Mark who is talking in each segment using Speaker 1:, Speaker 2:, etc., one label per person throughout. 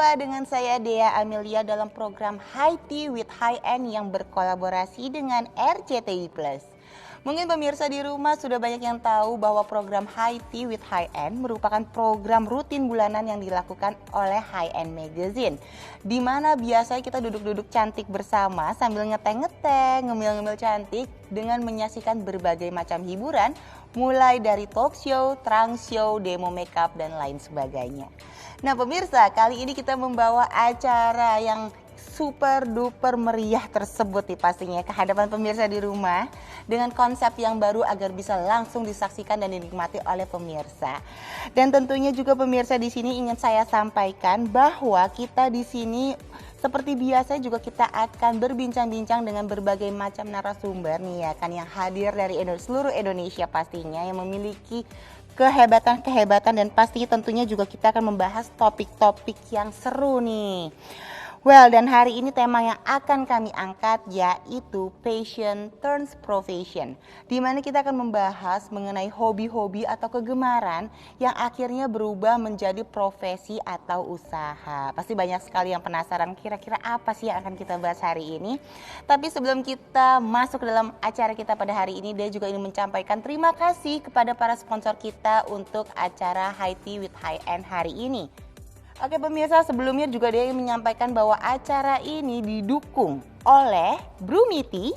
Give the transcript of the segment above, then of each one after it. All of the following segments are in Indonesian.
Speaker 1: jumpa dengan saya Dea Amelia dalam program High Tea with High End yang berkolaborasi dengan RCTI Plus. Mungkin pemirsa di rumah sudah banyak yang tahu bahwa program High Tea with High End merupakan program rutin bulanan yang dilakukan oleh High End Magazine. Di mana biasanya kita duduk-duduk cantik bersama sambil ngeteh-ngeteh, ngemil-ngemil cantik dengan menyaksikan berbagai macam hiburan, mulai dari talk show, trunk show, demo makeup, dan lain sebagainya. Nah pemirsa, kali ini kita membawa acara yang super duper meriah tersebut nih pastinya ke hadapan pemirsa di rumah dengan konsep yang baru agar bisa langsung disaksikan dan dinikmati oleh pemirsa. Dan tentunya juga pemirsa di sini ingin saya sampaikan bahwa kita di sini seperti biasa juga kita akan berbincang-bincang dengan berbagai macam narasumber nih ya kan yang hadir dari seluruh Indonesia pastinya yang memiliki kehebatan-kehebatan dan pasti tentunya juga kita akan membahas topik-topik yang seru nih. Well, dan hari ini tema yang akan kami angkat yaitu passion turns profession. Di mana kita akan membahas mengenai hobi-hobi atau kegemaran yang akhirnya berubah menjadi profesi atau usaha. Pasti banyak sekali yang penasaran kira-kira apa sih yang akan kita bahas hari ini. Tapi sebelum kita masuk ke dalam acara kita pada hari ini, dia juga ingin menyampaikan terima kasih kepada para sponsor kita untuk acara High Tea with High End hari ini. Oke pemirsa, sebelumnya juga dia menyampaikan bahwa acara ini didukung oleh Brumiti,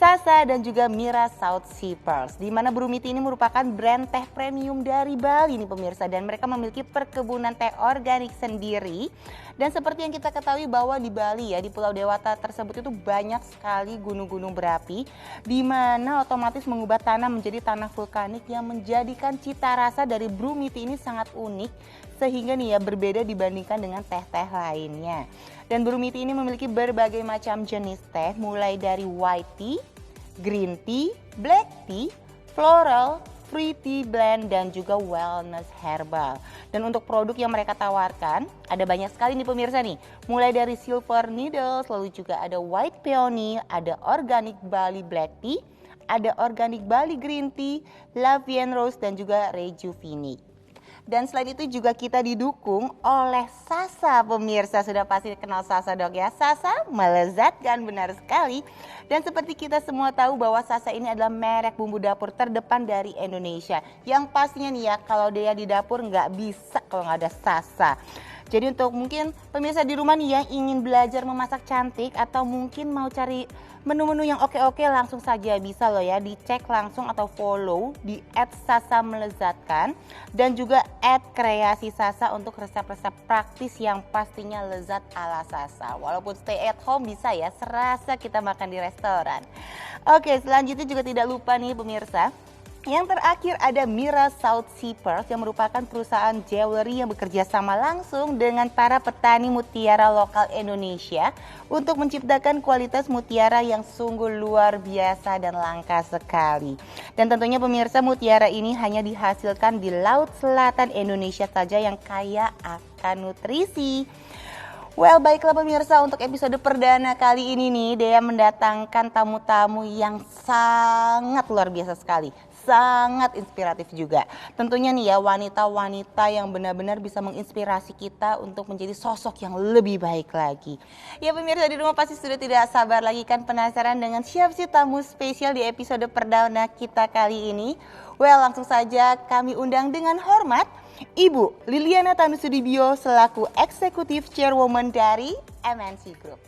Speaker 1: Sasa dan juga Mira South Sea Pearls. Di mana Brumiti ini merupakan brand teh premium dari Bali nih pemirsa, dan mereka memiliki perkebunan teh organik sendiri. Dan seperti yang kita ketahui bahwa di Bali ya, di Pulau Dewata tersebut itu banyak sekali gunung-gunung berapi, di mana otomatis mengubah tanah menjadi tanah vulkanik yang menjadikan cita rasa dari Brumiti ini sangat unik, sehingga nih ya berbeda dibandingkan dengan teh-teh lainnya. Dan Brumiti ini memiliki berbagai macam jenis teh, mulai dari white tea, green tea, black tea, floral, free tea blend, dan juga wellness herbal. Dan untuk produk yang mereka tawarkan, ada banyak sekali nih pemirsa nih. Mulai dari silver needles, lalu juga ada white peony, ada organic Bali black tea, ada organic Bali green tea, Lavian rose, dan juga rejuvenate. Dan selain itu juga kita didukung oleh Sasa pemirsa. Sudah pasti kenal Sasa dok ya. Sasa melezatkan benar sekali. Dan seperti kita semua tahu bahwa Sasa ini adalah merek bumbu dapur terdepan dari Indonesia. Yang pastinya nih ya kalau dia di dapur nggak bisa kalau nggak ada Sasa. Jadi untuk mungkin pemirsa di rumah nih yang ingin belajar memasak cantik atau mungkin mau cari menu-menu yang oke-oke langsung saja bisa loh ya, dicek langsung atau follow di @sasamelezatkan dan juga @kreasi_sasa untuk resep-resep praktis yang pastinya lezat ala Sasa. Walaupun stay at home bisa ya, serasa kita makan di restoran. Oke, selanjutnya juga tidak lupa nih pemirsa. Yang terakhir ada Mira South Sea Pearls yang merupakan perusahaan jewelry yang bekerja sama langsung dengan para petani mutiara lokal Indonesia untuk menciptakan kualitas mutiara yang sungguh luar biasa dan langka sekali. Dan tentunya pemirsa, mutiara ini hanya dihasilkan di Laut Selatan Indonesia saja yang kaya akan nutrisi. Well, baiklah pemirsa, untuk episode perdana kali ini nih, Dea mendatangkan tamu-tamu yang sangat luar biasa sekali. Sangat inspiratif juga. Tentunya nih ya, wanita-wanita yang benar-benar bisa menginspirasi kita untuk menjadi sosok yang lebih baik lagi. Ya pemirsa di rumah pasti sudah tidak sabar lagi kan penasaran dengan siapa sih tamu spesial di episode perdana kita kali ini. Well, langsung saja kami undang dengan hormat Ibu Liliana Tanusudibio selaku Executive Chairwoman dari MNC Group.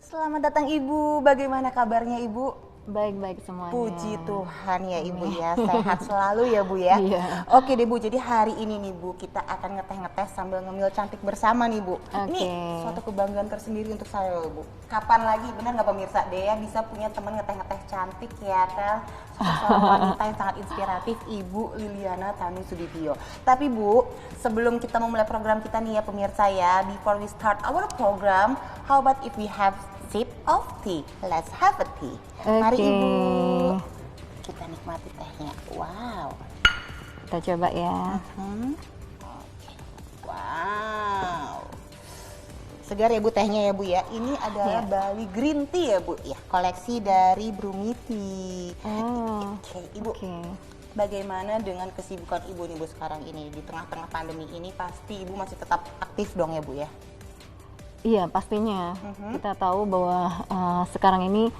Speaker 1: Selamat datang Ibu, bagaimana kabarnya Ibu?
Speaker 2: Baik-baik semuanya.
Speaker 1: Puji Tuhan ya Ibu ya, sehat selalu ya Bu ya.
Speaker 2: Iya.
Speaker 1: Oke deh Bu, jadi hari ini nih Bu, kita akan ngeteh-ngeteh sambil ngemil cantik bersama nih Bu. Ini suatu kebanggaan tersendiri untuk saya loh Bu. Kapan lagi, benar nggak pemirsa, Dea bisa punya teman ngeteh-ngeteh cantik ya kan? Sosok wanita yang sangat inspiratif, Ibu Liliana Tanusudibio. Tapi Bu, sebelum kita memulai program kita nih ya pemirsa ya, before we start our program, how about if we have sip of tea? Let's have a tea. Mari Ibu, kita nikmati tehnya. Wow.
Speaker 2: Kita coba ya.
Speaker 1: Wow. Segar ya Bu tehnya ya Bu ya. Ini adalah Bali Green Tea ya Bu ya. Koleksi dari Brumiti.
Speaker 2: Oh.
Speaker 1: Oke, Ibu. Bagaimana dengan kesibukan Ibu nih Bu sekarang ini? Di tengah-tengah pandemi ini pasti Ibu masih tetap aktif dong ya Bu ya?
Speaker 2: Iya, pastinya. Kita tahu bahwa sekarang ini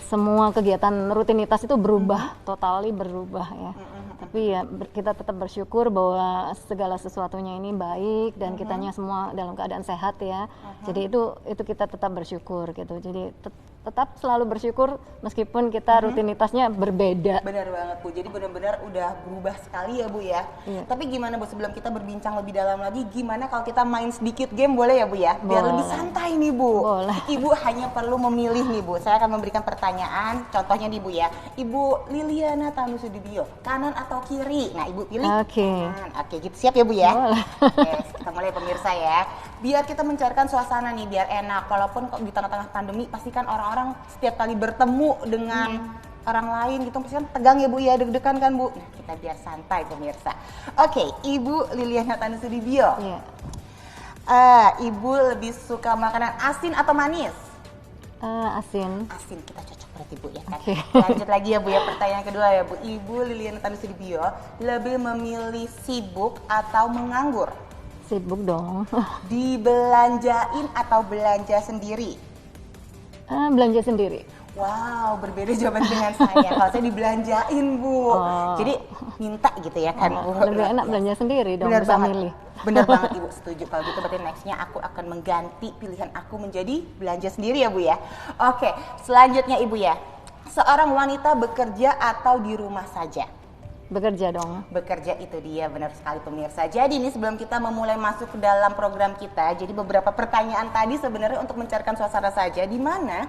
Speaker 2: semua kegiatan rutinitas itu berubah, totally berubah ya. Tapi ya kita tetap bersyukur bahwa segala sesuatunya ini baik dan kitanya semua dalam keadaan sehat ya. Jadi itu kita tetap bersyukur gitu. Jadi tetap selalu bersyukur meskipun kita rutinitasnya berbeda.
Speaker 1: Benar banget Bu, jadi benar-benar udah berubah sekali ya Bu ya.
Speaker 2: Iya.
Speaker 1: Tapi gimana Bu, sebelum kita berbincang lebih dalam lagi, gimana kalau kita main sedikit game boleh ya Bu ya? Biar
Speaker 2: Boleh.
Speaker 1: lebih santai nih Bu.
Speaker 2: Boleh.
Speaker 1: Ibu hanya perlu memilih nih Bu, saya akan memberikan pertanyaan, contohnya nih Bu ya. Ibu Liliana Tanusudibio, kanan atau kiri? Nah Ibu pilih
Speaker 2: Oke.
Speaker 1: kanan. Oke gitu, siap ya Bu ya?
Speaker 2: Boleh.
Speaker 1: Oke, kita mulai pemirsa ya. Biar kita mencairkan suasana nih, biar enak. Walaupun di tengah-tengah pandemi, pasti kan orang-orang setiap kali bertemu dengan orang lain gitu, pasti kan tegang ya Bu ya, deg-degan kan Bu. Nah, kita biar santai pemirsa. Oke, Ibu Liliana Tanusudibio.
Speaker 2: Iya.
Speaker 1: Ibu lebih suka makanan asin atau manis?
Speaker 2: Asin.
Speaker 1: Asin, kita cocok berarti Bu ya kan.
Speaker 2: Oke.
Speaker 1: Lanjut lagi ya Bu ya, pertanyaan kedua ya Bu. Ibu Liliana Tanusudibio lebih memilih sibuk atau menganggur?
Speaker 2: Sibuk dong.
Speaker 1: Dibelanjain atau belanja sendiri?
Speaker 2: Belanja sendiri.
Speaker 1: Wow, berbeda jawaban dengan saya. Kalau saya dibelanjain Bu, jadi minta gitu ya kan Bu.
Speaker 2: Lebih enak belanja sendiri dong,
Speaker 1: Benar
Speaker 2: bisa
Speaker 1: banget.
Speaker 2: milih.
Speaker 1: Benar banget Ibu, setuju. Kalau gitu berarti nextnya aku akan mengganti pilihan aku menjadi belanja sendiri ya Bu ya. Oke, selanjutnya Ibu ya. Seorang wanita bekerja atau di rumah saja?
Speaker 2: Bekerja dong.
Speaker 1: Bekerja, itu dia, benar sekali pemirsa. Jadi ini sebelum kita memulai masuk ke dalam program kita, jadi beberapa pertanyaan tadi sebenarnya untuk mencairkan suasana saja, di mana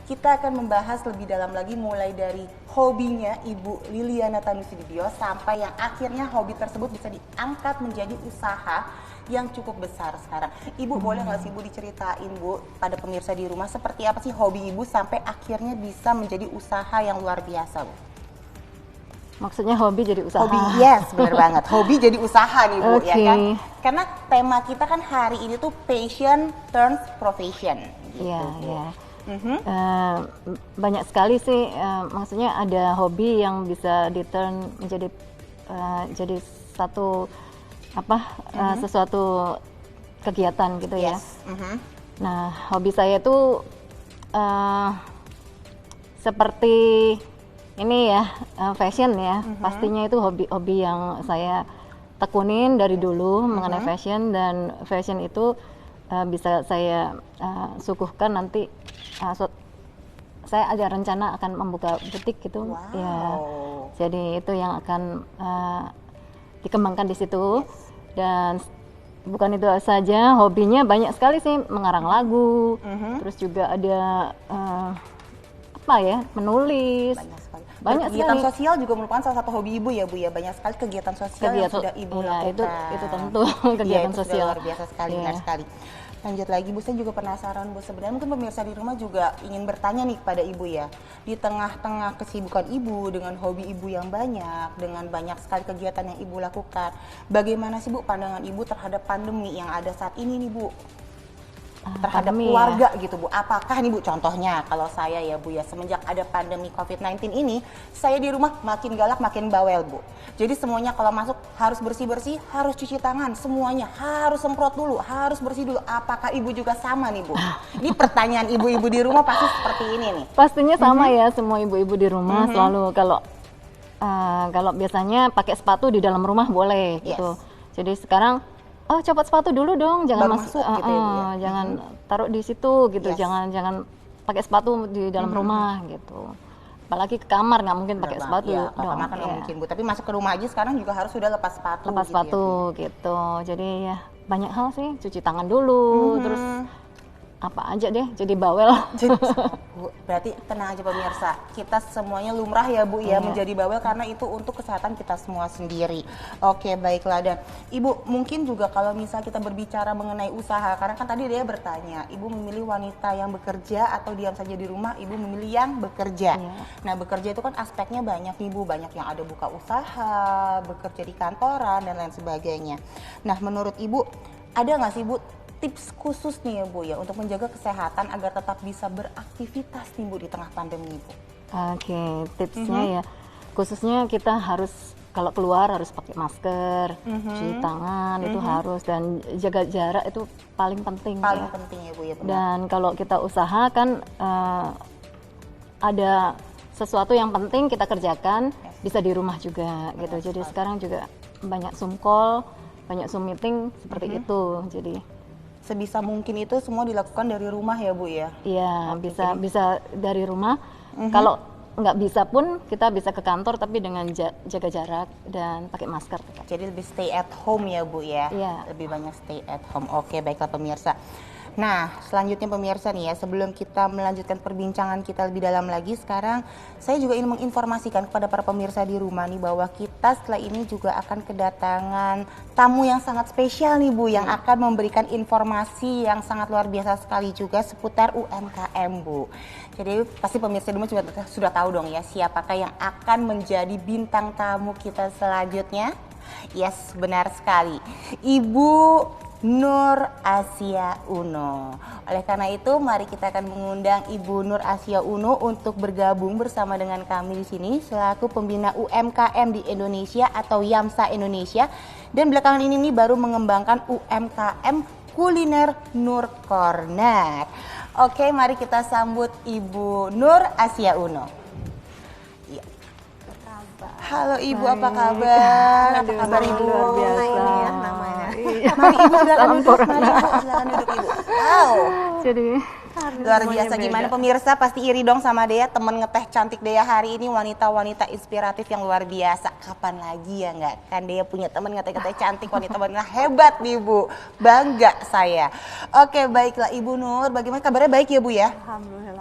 Speaker 1: kita akan membahas lebih dalam lagi mulai dari hobinya Ibu Liliana Tanusudibio sampai yang akhirnya hobi tersebut bisa diangkat menjadi usaha yang cukup besar sekarang. Ibu boleh nggak sih Bu diceritain Bu pada pemirsa di rumah seperti apa sih hobi Ibu sampai akhirnya bisa menjadi usaha yang luar biasa Bu?
Speaker 2: Maksudnya hobi jadi usaha.
Speaker 1: Hobi, yes, benar banget. Hobi jadi usaha nih Bu, ya
Speaker 2: Oke.
Speaker 1: kan? Karena tema kita kan hari ini tuh passion turns profession. Gitu,
Speaker 2: Iya,
Speaker 1: Bu.
Speaker 2: iya. Banyak sekali sih, maksudnya ada hobi yang bisa di-turn menjadi jadi satu sesuatu kegiatan gitu ya.
Speaker 1: Yes.
Speaker 2: Nah, hobi saya itu seperti ini ya, fashion ya. Pastinya itu hobi yang saya tekunin dari dulu mengenai fashion, dan fashion itu bisa saya suguhkan nanti. Saya ada rencana akan membuka butik gitu.
Speaker 1: Wow.
Speaker 2: Ya. Jadi itu yang akan dikembangkan di situ. Dan bukan itu saja, hobinya banyak sekali sih, mengarang lagu. Terus juga ada menulis.
Speaker 1: Banyak
Speaker 2: Banyak
Speaker 1: kegiatan
Speaker 2: sekali.
Speaker 1: sosial juga merupakan salah satu hobi Ibu ya Bu ya. Banyak sekali kegiatan sosial yang sudah Ibu
Speaker 2: iya,
Speaker 1: lakukan.
Speaker 2: itu tentu kegiatan
Speaker 1: Iya, itu sudah
Speaker 2: sosial.
Speaker 1: luar biasa sekali,
Speaker 2: Iya.
Speaker 1: benar sekali. Lanjut lagi Bu, saya juga penasaran Bu, sebenarnya mungkin pemirsa di rumah juga ingin bertanya nih kepada Ibu ya. Di tengah-tengah kesibukan Ibu dengan hobi Ibu yang banyak, dengan banyak sekali kegiatan yang Ibu lakukan, bagaimana sih Bu pandangan Ibu terhadap pandemi yang ada saat ini nih Bu? Terhadap
Speaker 2: Pandemi,
Speaker 1: keluarga gitu Bu, apakah nih Bu, contohnya kalau saya ya Bu ya, semenjak ada pandemi COVID-19 ini, saya di rumah makin galak makin bawel Bu. Jadi semuanya kalau masuk harus bersih-bersih, harus cuci tangan, semuanya harus semprot dulu, harus bersih dulu. Apakah Ibu juga sama nih Bu? Ini pertanyaan ibu-ibu di rumah pasti seperti ini nih.
Speaker 2: Pastinya sama ya, semua ibu-ibu di rumah selalu kalau biasanya pakai sepatu di dalam rumah boleh gitu. Jadi sekarang copot sepatu dulu dong, jangan
Speaker 1: Baru masuk gitu ya, Bu, ya?
Speaker 2: jangan taruh di situ gitu,
Speaker 1: Yes.
Speaker 2: jangan pakai sepatu di dalam rumah gitu. Apalagi ke kamar nggak mungkin pakai sepatu
Speaker 1: Ya, kalau
Speaker 2: dong.
Speaker 1: makan nggak
Speaker 2: Iya.
Speaker 1: mungkin Bu, tapi masuk ke rumah aja sekarang juga harus sudah lepas sepatu.
Speaker 2: Lepas
Speaker 1: gitu
Speaker 2: sepatu gitu. Jadi ya banyak hal sih, cuci tangan dulu, terus apa aja deh jadi bawel.
Speaker 1: Bu, berarti tenang aja pemirsa, kita semuanya lumrah ya Bu ya, menjadi bawel karena itu untuk kesehatan kita semua sendiri. Oke, baiklah. Dan Ibu mungkin juga kalau misal kita berbicara mengenai usaha, karena kan tadi dia bertanya, Ibu memilih wanita yang bekerja atau diam saja di rumah, Ibu memilih yang bekerja. Nah, bekerja itu kan aspeknya banyak nih Bu, banyak yang ada buka usaha, bekerja di kantoran dan lain sebagainya. Nah, menurut Ibu ada nggak sih Bu tips khusus nih ya Bu ya untuk menjaga kesehatan agar tetap bisa beraktivitas nih Bu di tengah pandemi Bu?
Speaker 2: Oke, tipsnya ya khususnya kita harus kalau keluar harus pakai masker, cuci tangan itu harus, dan jaga jarak itu paling penting.
Speaker 1: Paling
Speaker 2: ya.
Speaker 1: penting ya Bu ya. Benar.
Speaker 2: Dan kalau kita usaha kan ada sesuatu yang penting kita kerjakan bisa di rumah juga gitu. Jadi sekarang juga banyak Zoom call, banyak Zoom meeting seperti itu. Jadi
Speaker 1: Sebisa mungkin itu semua dilakukan dari rumah ya Bu ya.
Speaker 2: iya, bisa dari rumah. Kalau nggak bisa pun kita bisa ke kantor tapi dengan jaga jarak dan pakai masker tetap.
Speaker 1: Jadi lebih stay at home ya Bu ya.
Speaker 2: Iya.
Speaker 1: Lebih banyak stay at home. Oke, baiklah pemirsa. Nah, selanjutnya pemirsa nih ya, sebelum kita melanjutkan perbincangan kita lebih dalam lagi, sekarang saya juga ingin menginformasikan kepada para pemirsa di rumah nih bahwa kita setelah ini juga akan kedatangan tamu yang sangat spesial nih Bu, yang akan memberikan informasi yang sangat luar biasa sekali juga seputar UMKM Bu. Jadi pasti pemirsa di rumah juga sudah tahu dong ya, siapakah yang akan menjadi bintang tamu kita selanjutnya? Yes, benar sekali. Ibu Nur Asia Uno. Oleh karena itu, mari kita akan mengundang Ibu Nur Asia Uno untuk bergabung bersama dengan kami di sini selaku pembina UMKM di Indonesia atau YAMSA Indonesia, dan belakangan ini nih baru mengembangkan UMKM kuliner Nur Corner. Oke, mari kita sambut Ibu Nur Asia Uno. Iya. Halo Ibu, apa kabar? Apa kabar Ibu?
Speaker 2: Luar biasa.
Speaker 1: Ya, namanya. Mari Ibu, silakan duduk. Mari Ibu, silakan duduk Ibu. Wow.
Speaker 2: Jadi
Speaker 1: Luar biasa, gimana pemirsa, pasti iri dong sama Dea, temen ngeteh cantik Dea hari ini, wanita-wanita inspiratif yang luar biasa. Kapan lagi ya nggak kan Dea punya temen ngeteh-ngeteh cantik, wanita-wanita hebat nih Bu, bangga saya. Oke, baiklah Ibu Nur, bagaimana kabarnya? Baik ya Bu ya?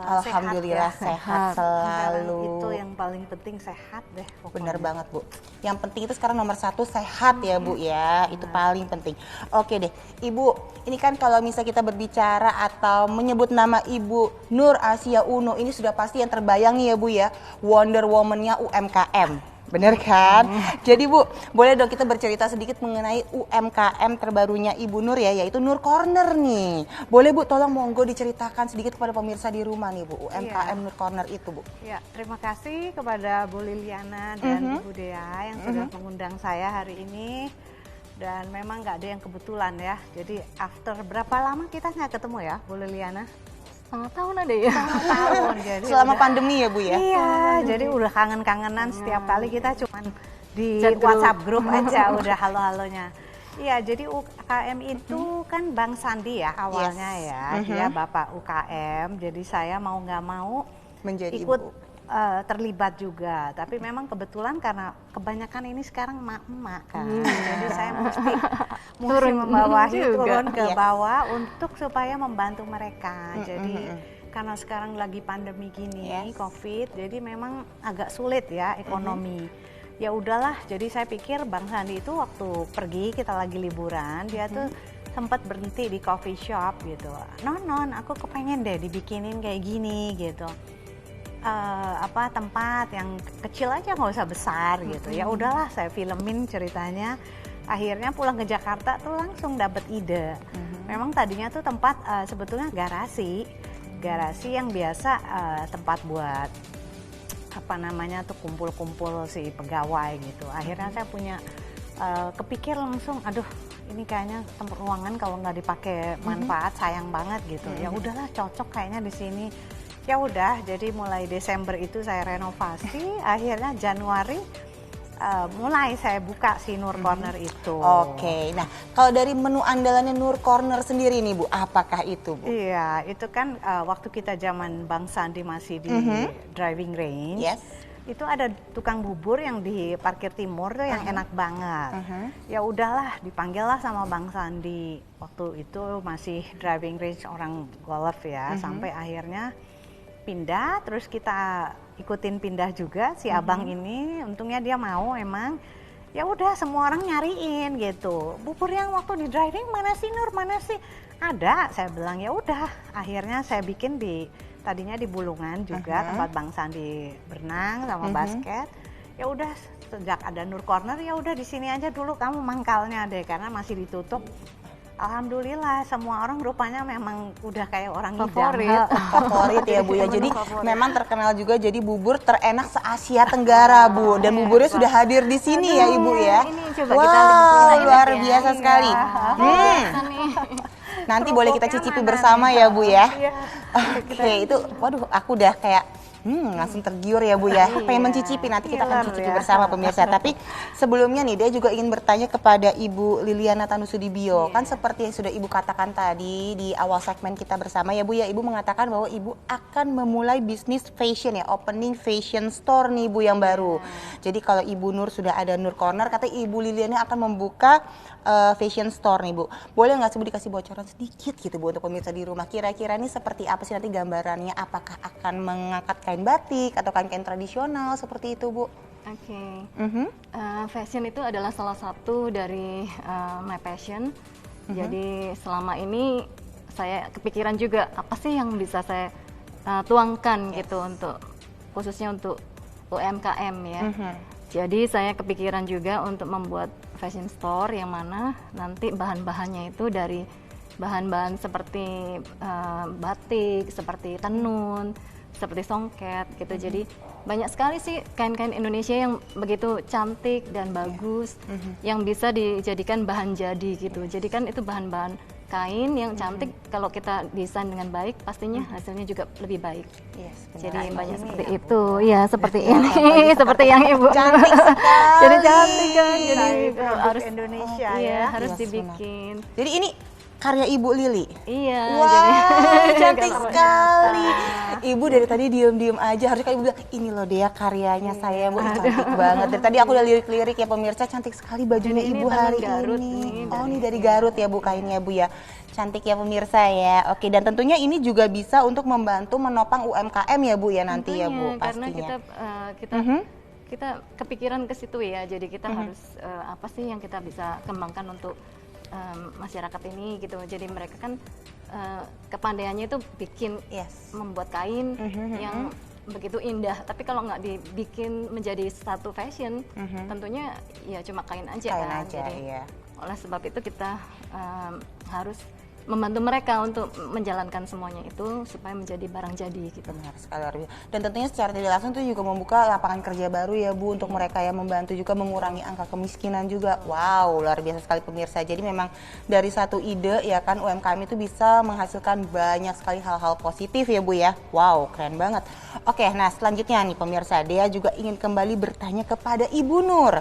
Speaker 1: Alhamdulillah sehat selalu.
Speaker 3: Itu yang paling penting, sehat deh pokoknya.
Speaker 1: Bener banget Bu, yang penting itu sekarang nomor 1 sehat ya Bu ya, itu paling penting. Oke deh Ibu, ini kan kalau misalnya kita berbicara atau menyebut nama Ibu Nur Asia Uno, ini sudah pasti yang terbayang nih ya Bu ya, Wonder Woman-nya UMKM, bener kan? Jadi Bu, boleh dong kita bercerita sedikit mengenai UMKM terbarunya Ibu Nur ya, yaitu Nur Corner nih. Boleh Bu, tolong monggo diceritakan sedikit kepada pemirsa di rumah nih Bu, UMKM Nur Corner itu Bu.
Speaker 3: Ya, terima kasih kepada Bu Liliana dan Ibu Dea yang sudah mengundang saya hari ini. Dan memang nggak ada yang kebetulan ya. Jadi after berapa lama kita nggak ketemu ya, Bu Liliana?
Speaker 2: setengah tahun ada ya.
Speaker 3: Tahun. Jadi
Speaker 1: Selama
Speaker 3: udah-
Speaker 1: pandemi ya Bu ya?
Speaker 3: Iya, jadi udah kangen-kangenan setiap kali kita cuman di
Speaker 2: Chat group.
Speaker 3: WhatsApp grup aja udah halo-halonya. Iya, jadi UKM itu kan Bang Sandi ya awalnya ya, dia Bapak UKM. Jadi saya mau nggak mau
Speaker 1: Menjadi
Speaker 3: ikut
Speaker 1: ibu.
Speaker 3: terlibat juga. Tapi memang kebetulan karena kebanyakan ini sekarang emak-emak kan, jadi saya mesti membawahi
Speaker 2: juga.
Speaker 3: turun ke
Speaker 1: Yes.
Speaker 3: bawah untuk supaya membantu mereka. Jadi karena sekarang lagi pandemi gini,
Speaker 1: Yes.
Speaker 3: COVID, jadi memang agak sulit ya ekonomi. Ya udahlah, jadi saya pikir Bang Sandi itu waktu pergi, kita lagi liburan, dia tuh sempat berhenti di coffee shop gitu. Non, aku kepengen deh dibikinin kayak gini gitu. Tempat yang kecil aja, nggak usah besar gitu. Ya udahlah, saya filmin ceritanya. Akhirnya pulang ke Jakarta tuh langsung dapet ide. Memang tadinya tuh tempat sebetulnya garasi yang biasa tempat buat kumpul-kumpul si pegawai gitu. Akhirnya saya punya kepikir langsung, aduh ini kayaknya tempat ruangan kalau nggak dipakai manfaat sayang banget gitu. Ya udahlah, cocok kayaknya di sini. Ya udah, jadi mulai Desember itu saya renovasi, akhirnya Januari mulai saya buka si Nur Corner itu.
Speaker 1: Oke, nah kalau dari menu andalannya Nur Corner sendiri nih Bu, apakah itu Bu?
Speaker 3: Iya, itu kan waktu kita zaman Bang Sandi masih di driving range,
Speaker 1: Yes.
Speaker 3: itu ada tukang bubur yang di parkir timur tuh yang enak banget. Ya udahlah, dipanggil lah sama Bang Sandi. Waktu itu masih driving range orang golf ya, sampai akhirnya pindah, terus kita ikutin pindah juga si abang ini. Untungnya dia mau emang. Ya udah, semua orang nyariin gitu. Bubur yang waktu di driving mana sih Nur, mana sih? Ada, saya bilang. Ya udah, akhirnya saya bikin tadinya di Bulungan juga, tempat Bang Sandi berenang sama basket. Ya udah, sejak ada Nur Corner, ya udah di sini aja dulu kamu mangkalnya deh, karena masih ditutup Alhamdulillah semua orang rupanya memang udah kayak orang
Speaker 2: Favorit.
Speaker 1: Favorit ya Bu ya. Jadi
Speaker 2: Favorit.
Speaker 1: memang terkenal juga jadi bubur terenak se-Asia Tenggara Bu. Dan buburnya sudah hadir di sini ya Ibu ya.
Speaker 2: Ini coba kita
Speaker 1: Wow,
Speaker 2: lihat
Speaker 1: luar
Speaker 2: ya.
Speaker 1: biasa sekali.
Speaker 2: Bisa nih.
Speaker 1: Nanti boleh kita
Speaker 3: Kerupuknya
Speaker 1: cicipi
Speaker 3: mana
Speaker 1: bersama
Speaker 3: nih?
Speaker 1: ya Bu ya.
Speaker 3: Iya.
Speaker 1: Oke, itu waduh aku udah kayak langsung tergiur ya Bu ya. Pengen mencicipi, nanti kita akan
Speaker 3: Luar
Speaker 1: cicipi
Speaker 3: biasa.
Speaker 1: bersama pemirsa. Tapi sebelumnya nih dia juga ingin bertanya kepada Ibu Liliana Tanusudibio. Kan seperti yang sudah Ibu katakan tadi di awal segmen kita bersama ya Bu ya. Ibu mengatakan bahwa Ibu akan memulai bisnis fashion ya, opening fashion store nih Bu yang baru. Jadi kalau Ibu Nur sudah ada Nur Corner, kata Ibu Liliana akan membuka fashion store nih Bu. Boleh nggak sih Bu dikasih bocoran sedikit gitu Bu untuk pemirsa di rumah. Kira-kira ini seperti apa sih nanti gambarannya? Apakah akan mengangkat kain batik atau kain-kain tradisional seperti itu Bu?
Speaker 2: Oke. Fashion itu adalah salah satu dari my passion. Jadi selama ini saya kepikiran juga apa sih yang bisa saya tuangkan gitu untuk khususnya untuk UMKM ya. Jadi saya kepikiran juga untuk membuat fashion store yang mana nanti bahan-bahannya itu dari bahan-bahan seperti batik, seperti tenun, seperti songket gitu. Jadi banyak sekali sih kain-kain Indonesia yang begitu cantik dan bagus yang bisa dijadikan bahan jadi gitu. Jadi kan itu bahan-bahan kain yang cantik kalau kita desain dengan baik pastinya hasilnya juga lebih baik.
Speaker 1: Yes,
Speaker 2: Jadi
Speaker 1: benar.
Speaker 2: banyak
Speaker 1: Ini
Speaker 2: seperti
Speaker 1: ya, Bu.
Speaker 2: itu. Ya, seperti ini, seperti yang Ibu.
Speaker 1: Cantik sekali.
Speaker 2: Jadi cantik kan. Jadi
Speaker 3: Produk
Speaker 2: harus
Speaker 3: Indonesia
Speaker 2: iya,
Speaker 3: ya.
Speaker 2: harus
Speaker 1: Yes,
Speaker 2: dibikin.
Speaker 1: Jadi ini karya Ibu Lili.
Speaker 2: Iya,
Speaker 1: Wah, cantik
Speaker 2: kalau-
Speaker 1: sekali. Ibu dari tadi diem-diem aja. Harusnya kan Ibu bilang, ini loh dia karyanya saya Bu, cantik banget. Dari tadi aku udah lirik-lirik ya pemirsa, cantik sekali bajunya
Speaker 2: Ini
Speaker 1: Ibu
Speaker 2: tenun
Speaker 1: hari
Speaker 2: Garut
Speaker 1: ini.
Speaker 2: nih,
Speaker 1: Oh, ini dari Garut ya Bu kainnya Bu ya. Cantik ya pemirsa ya. Oke, dan tentunya ini juga bisa untuk membantu menopang UMKM ya Bu ya nanti ya Bu
Speaker 2: Tentunya, karena
Speaker 1: pastinya.
Speaker 2: kita kepikiran ke situ ya. Jadi kita harus apa sih yang kita bisa kembangkan untuk masyarakat ini gitu. Jadi mereka kan kepandaiannya itu bikin
Speaker 1: Yes.
Speaker 2: membuat kain yang begitu indah. Tapi kalau nggak dibikin menjadi satu fashion, tentunya ya cuma kain aja
Speaker 1: Kain
Speaker 2: kan.
Speaker 1: aja,
Speaker 2: Jadi
Speaker 1: iya.
Speaker 2: oleh sebab itu kita harus membantu mereka untuk menjalankan semuanya itu supaya menjadi barang jadi gitu.
Speaker 1: Benar sekali luar biasa. Dan tentunya secara tidak langsung itu juga membuka lapangan kerja baru ya Bu untuk mereka yang membantu juga mengurangi angka kemiskinan juga. Wow, luar biasa sekali pemirsa. Jadi memang dari satu ide ya kan UMKM itu bisa menghasilkan banyak sekali hal-hal positif ya Bu ya. Wow, keren banget. Oke, nah selanjutnya nih pemirsa, Dea juga ingin kembali bertanya kepada Ibu Nur.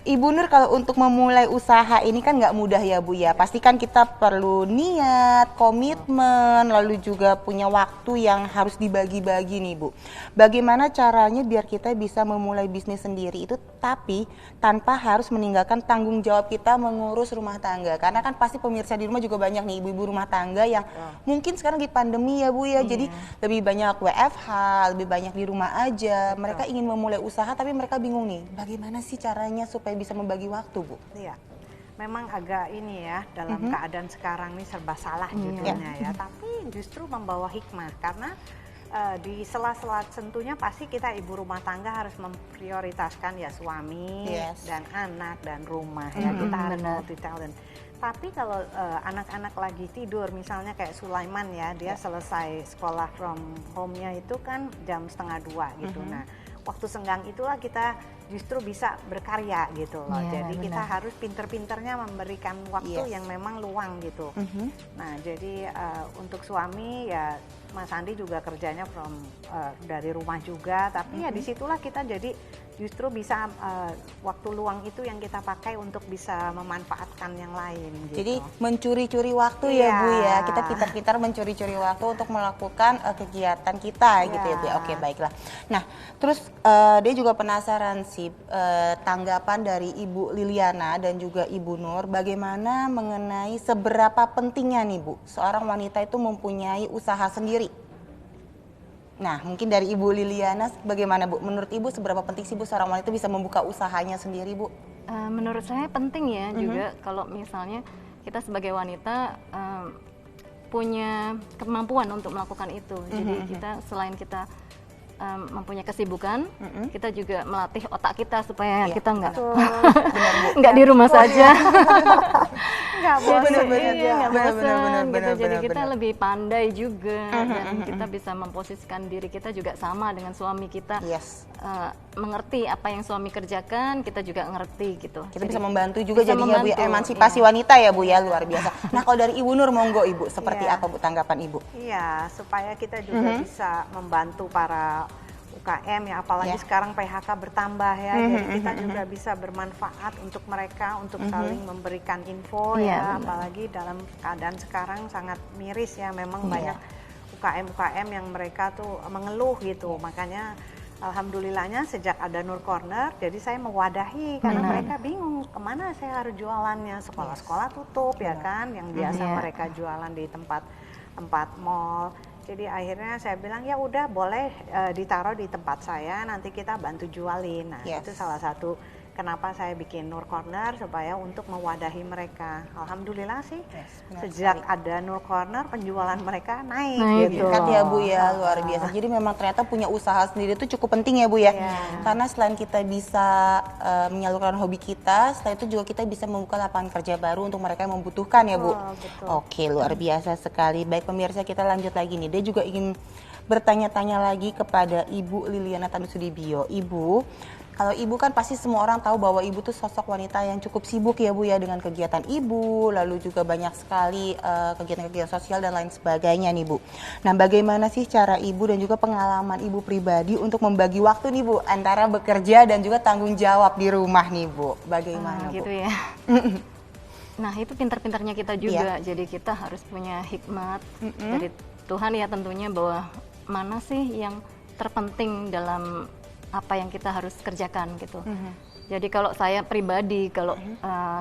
Speaker 1: Ibu Nur, kalau untuk memulai usaha ini kan nggak mudah ya Bu ya. Pasti kan kita perlu niat, komitmen, lalu juga punya waktu yang harus dibagi-bagi nih Bu. Bagaimana caranya biar kita bisa memulai bisnis sendiri itu tapi tanpa harus meninggalkan tanggung jawab kita mengurus rumah tangga. Karena kan pasti pemirsa di rumah juga banyak nih ibu-ibu rumah tangga yang mungkin sekarang di pandemi ya Bu ya. Jadi lebih banyak WFH, lebih banyak di rumah aja. Mereka ingin memulai usaha tapi mereka bingung nih, bagaimana sih caranya supaya bisa membagi waktu Bu?
Speaker 3: Iya. Memang agak ini ya, dalam keadaan sekarang ini serba salah judulnya ya. Tapi justru membawa hikmah karena di sela-sela tentunya pasti kita ibu rumah tangga harus memprioritaskan ya suami dan anak dan rumah ya. Kita harus multi talent. Tapi kalau anak-anak lagi tidur, misalnya kayak Sulaiman ya, dia selesai sekolah from home-nya itu kan jam 1:30 gitu. Nah, waktu senggang itulah kita justru bisa berkarya gitu loh. Jadi kita harus pinter-pinternya memberikan waktu yang memang luang gitu. Nah, jadi untuk suami ya Mas Andi juga kerjanya dari rumah juga, tapi ya disitulah kita jadi justru bisa waktu luang itu yang kita pakai untuk bisa memanfaatkan yang lain gitu.
Speaker 1: Jadi mencuri-curi waktu ya Bu ya. Kita pintar-pintar mencuri-curi waktu untuk melakukan kegiatan kita gitu ya Bu. Oke, baiklah. Nah, terus dia juga penasaran sih tanggapan dari Ibu Liliana dan juga Ibu Nur bagaimana mengenai seberapa pentingnya nih Bu seorang wanita itu mempunyai usaha sendiri. Nah, mungkin dari Ibu Liliana bagaimana Bu? Menurut Ibu seberapa penting sih Bu seorang wanita bisa membuka usahanya sendiri Bu?
Speaker 2: Menurut saya penting ya juga kalau misalnya kita sebagai wanita punya kemampuan untuk melakukan itu. Jadi kita selain kita mempunyai kesibukan, kita juga melatih otak kita supaya kita nggak di rumah saja,
Speaker 3: nggak bosan.
Speaker 1: bener-bener.
Speaker 2: Iya, nggak
Speaker 1: Bener,
Speaker 2: bosan
Speaker 1: bener,
Speaker 2: gitu.
Speaker 1: bener,
Speaker 2: Jadi
Speaker 1: bener,
Speaker 2: kita
Speaker 1: bener.
Speaker 2: lebih pandai juga dan kita bisa memposisikan diri kita juga sama dengan suami kita.
Speaker 1: Yes.
Speaker 2: Mengerti apa yang suami kerjakan, kita juga ngerti gitu.
Speaker 1: Kita
Speaker 2: Jadi,
Speaker 1: bisa membantu juga
Speaker 2: bisa
Speaker 1: jadinya Bu ya,
Speaker 2: membantu,
Speaker 1: emansipasi
Speaker 2: iya.
Speaker 1: wanita ya Bu ya, luar biasa. Nah kalau dari Ibu Nur monggo Ibu, seperti
Speaker 3: Iya.
Speaker 1: apa Bu tanggapan Ibu?
Speaker 3: Iya, supaya kita juga bisa membantu para UKM ya, apalagi
Speaker 1: Ya.
Speaker 3: sekarang PHK bertambah ya, jadi kita juga bisa bermanfaat untuk mereka untuk saling memberikan info
Speaker 2: Iya,
Speaker 3: ya,
Speaker 2: benar.
Speaker 3: apalagi dalam keadaan sekarang sangat miris ya, memang
Speaker 1: Iya.
Speaker 3: banyak UKM-UKM yang mereka tuh mengeluh gitu, makanya alhamdulillahnya sejak ada Nur Corner, jadi saya mewadahi karena
Speaker 2: Benar.
Speaker 3: mereka bingung kemana saya harus jualannya, sekolah-sekolah tutup ya kan, yang biasa
Speaker 2: Iya.
Speaker 3: mereka jualan di tempat mall. Jadi akhirnya saya bilang ya udah boleh ditaruh di tempat saya, nanti kita bantu jualin. Nah
Speaker 1: Yes.
Speaker 3: itu salah satu kenapa saya bikin Nur Corner supaya untuk mewadahi mereka. Alhamdulillah sih
Speaker 1: benar
Speaker 3: sejak ada Nur Corner penjualan mereka naik,
Speaker 2: Naik,
Speaker 3: gitu.
Speaker 1: Kan ya Bu ya, luar biasa. Jadi memang ternyata punya usaha sendiri itu cukup penting ya Bu ya.
Speaker 3: Iya.
Speaker 1: Karena selain kita bisa menyalurkan hobi kita, setelah itu juga kita bisa membuka lapangan kerja baru untuk mereka yang membutuhkan ya Bu.
Speaker 3: Betul.
Speaker 1: Oke, luar biasa sekali. Baik pemirsa, kita lanjut lagi nih. Dia juga ingin bertanya-tanya lagi kepada Ibu Liliana Tanusudibio. Ibu, kalau Ibu kan pasti semua orang tahu bahwa Ibu tuh sosok wanita yang cukup sibuk ya Bu ya, dengan kegiatan Ibu, lalu juga banyak sekali kegiatan-kegiatan sosial dan lain sebagainya nih Bu. Nah bagaimana sih cara Ibu dan juga pengalaman Ibu pribadi untuk membagi waktu nih Bu, antara bekerja dan juga tanggung jawab di rumah nih Bu? Bagaimana Bu?
Speaker 2: gitu ya. Nah itu pintar-pintarnya kita juga, jadi kita harus punya hikmat dari Tuhan ya tentunya, bahwa mana sih yang terpenting dalam apa yang kita harus kerjakan gitu. Jadi kalau saya pribadi, kalau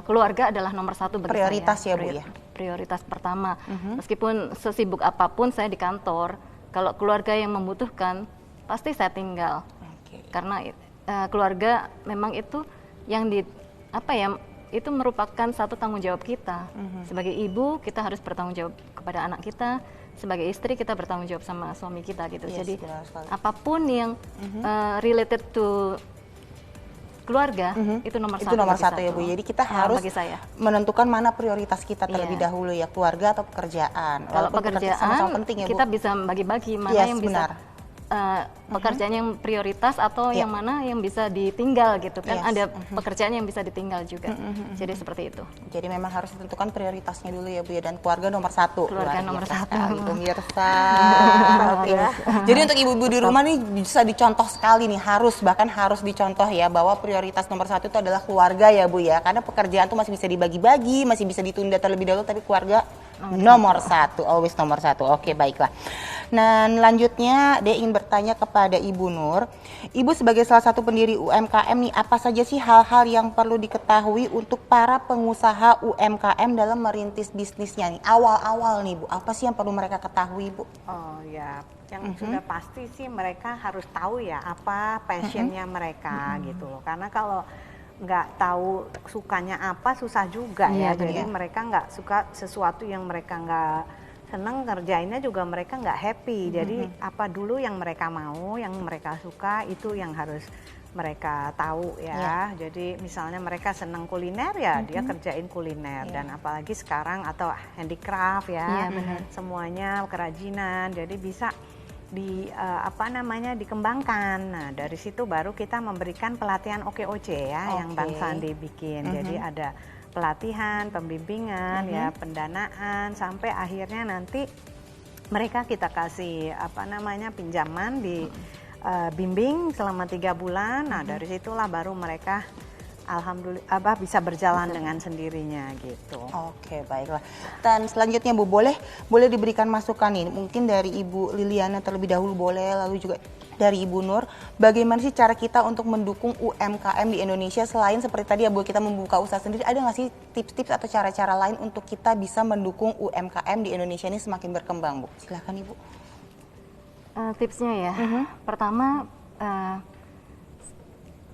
Speaker 2: keluarga adalah nomor satu bagi
Speaker 1: Prioritas
Speaker 2: saya.
Speaker 1: ya, Bu, ya?
Speaker 2: Prioritas pertama. Meskipun sesibuk apapun saya di kantor, kalau keluarga yang membutuhkan pasti saya tinggal.
Speaker 1: Oke.
Speaker 2: Karena keluarga memang itu yang itu merupakan satu tanggung jawab kita. Sebagai ibu kita harus bertanggung jawab kepada anak kita, sebagai istri kita bertanggung jawab sama suami kita gitu.
Speaker 1: Yes,
Speaker 2: Jadi
Speaker 1: benar sekali.
Speaker 2: apapun yang related to keluarga itu nomor
Speaker 1: Itu
Speaker 2: satu.
Speaker 1: nomor
Speaker 2: bagi
Speaker 1: satu ya Bu. Jadi kita
Speaker 2: Ya,
Speaker 1: harus
Speaker 2: bagi saya.
Speaker 1: menentukan mana prioritas kita terlebih
Speaker 2: Iya.
Speaker 1: dahulu ya, keluarga atau pekerjaan.
Speaker 2: Kalau
Speaker 1: Walaupun
Speaker 2: pekerjaan
Speaker 1: sama-sama penting ya Bu.
Speaker 2: kita bisa bagi-bagi mana
Speaker 1: Yes,
Speaker 2: yang bisa
Speaker 1: benar.
Speaker 2: pekerjaan yang prioritas atau
Speaker 1: Ya.
Speaker 2: yang mana yang bisa ditinggal gitu kan.
Speaker 1: Yes.
Speaker 2: Ada pekerjaan yang bisa ditinggal juga. Jadi seperti itu.
Speaker 1: Jadi memang harus ditentukan prioritasnya dulu ya Bu ya, dan keluarga nomor satu.
Speaker 2: Keluarga
Speaker 1: Luar
Speaker 2: nomor
Speaker 1: biasa
Speaker 2: satu.
Speaker 1: sekali, pemirsa. Oke. Jadi untuk ibu-ibu di rumah nih bisa dicontoh sekali nih, bahkan harus dicontoh ya, bahwa prioritas nomor satu itu adalah keluarga ya Bu ya. Karena pekerjaan tuh masih bisa dibagi-bagi, masih bisa ditunda terlebih dahulu, tapi keluarga nomor satu, always nomor satu. Oke, baiklah. Nah, lanjutnya dia ingin bertanya kepada Ibu Nur. Ibu sebagai salah satu pendiri UMKM nih, apa saja sih hal-hal yang perlu diketahui untuk para pengusaha UMKM dalam merintis bisnisnya nih? Awal-awal nih Bu, apa sih yang perlu mereka ketahui Bu?
Speaker 3: Oh ya, yang sudah pasti sih mereka harus tahu ya apa passionnya mereka gitu loh. Karena kalau nggak tahu sukanya apa susah juga
Speaker 2: Iya,
Speaker 3: ya. Jadi
Speaker 2: benar.
Speaker 3: mereka nggak suka sesuatu yang mereka nggak seneng ngerjainnya juga mereka nggak happy. Jadi apa dulu yang mereka mau, yang mereka suka itu yang harus mereka tahu ya. Jadi misalnya mereka seneng kuliner ya dia kerjain kuliner, dan apalagi sekarang atau handicraft ya.
Speaker 2: Iya, benar.
Speaker 3: Semuanya kerajinan. Jadi bisa dikembangkan. Nah, dari situ baru kita memberikan pelatihan OKOC ya yang Bang Sandi bikin. Jadi ada pelatihan, pembimbingan ya, pendanaan, sampai akhirnya nanti mereka kita kasih pinjaman di bimbing selama 3 bulan. Nah, dari situlah baru mereka alhamdulillah bisa berjalan dengan sendirinya gitu.
Speaker 1: Oke, baiklah. Dan selanjutnya Bu, boleh diberikan masukan nih, mungkin dari Ibu Liliana terlebih dahulu boleh, lalu juga dari Ibu Nur, bagaimana sih cara kita untuk mendukung UMKM di Indonesia selain seperti tadi ya Bu, kita membuka usaha sendiri, ada nggak sih tips-tips atau cara-cara lain untuk kita bisa mendukung UMKM di Indonesia ini semakin berkembang Bu? Silahkan Ibu.
Speaker 2: Tipsnya ya, pertama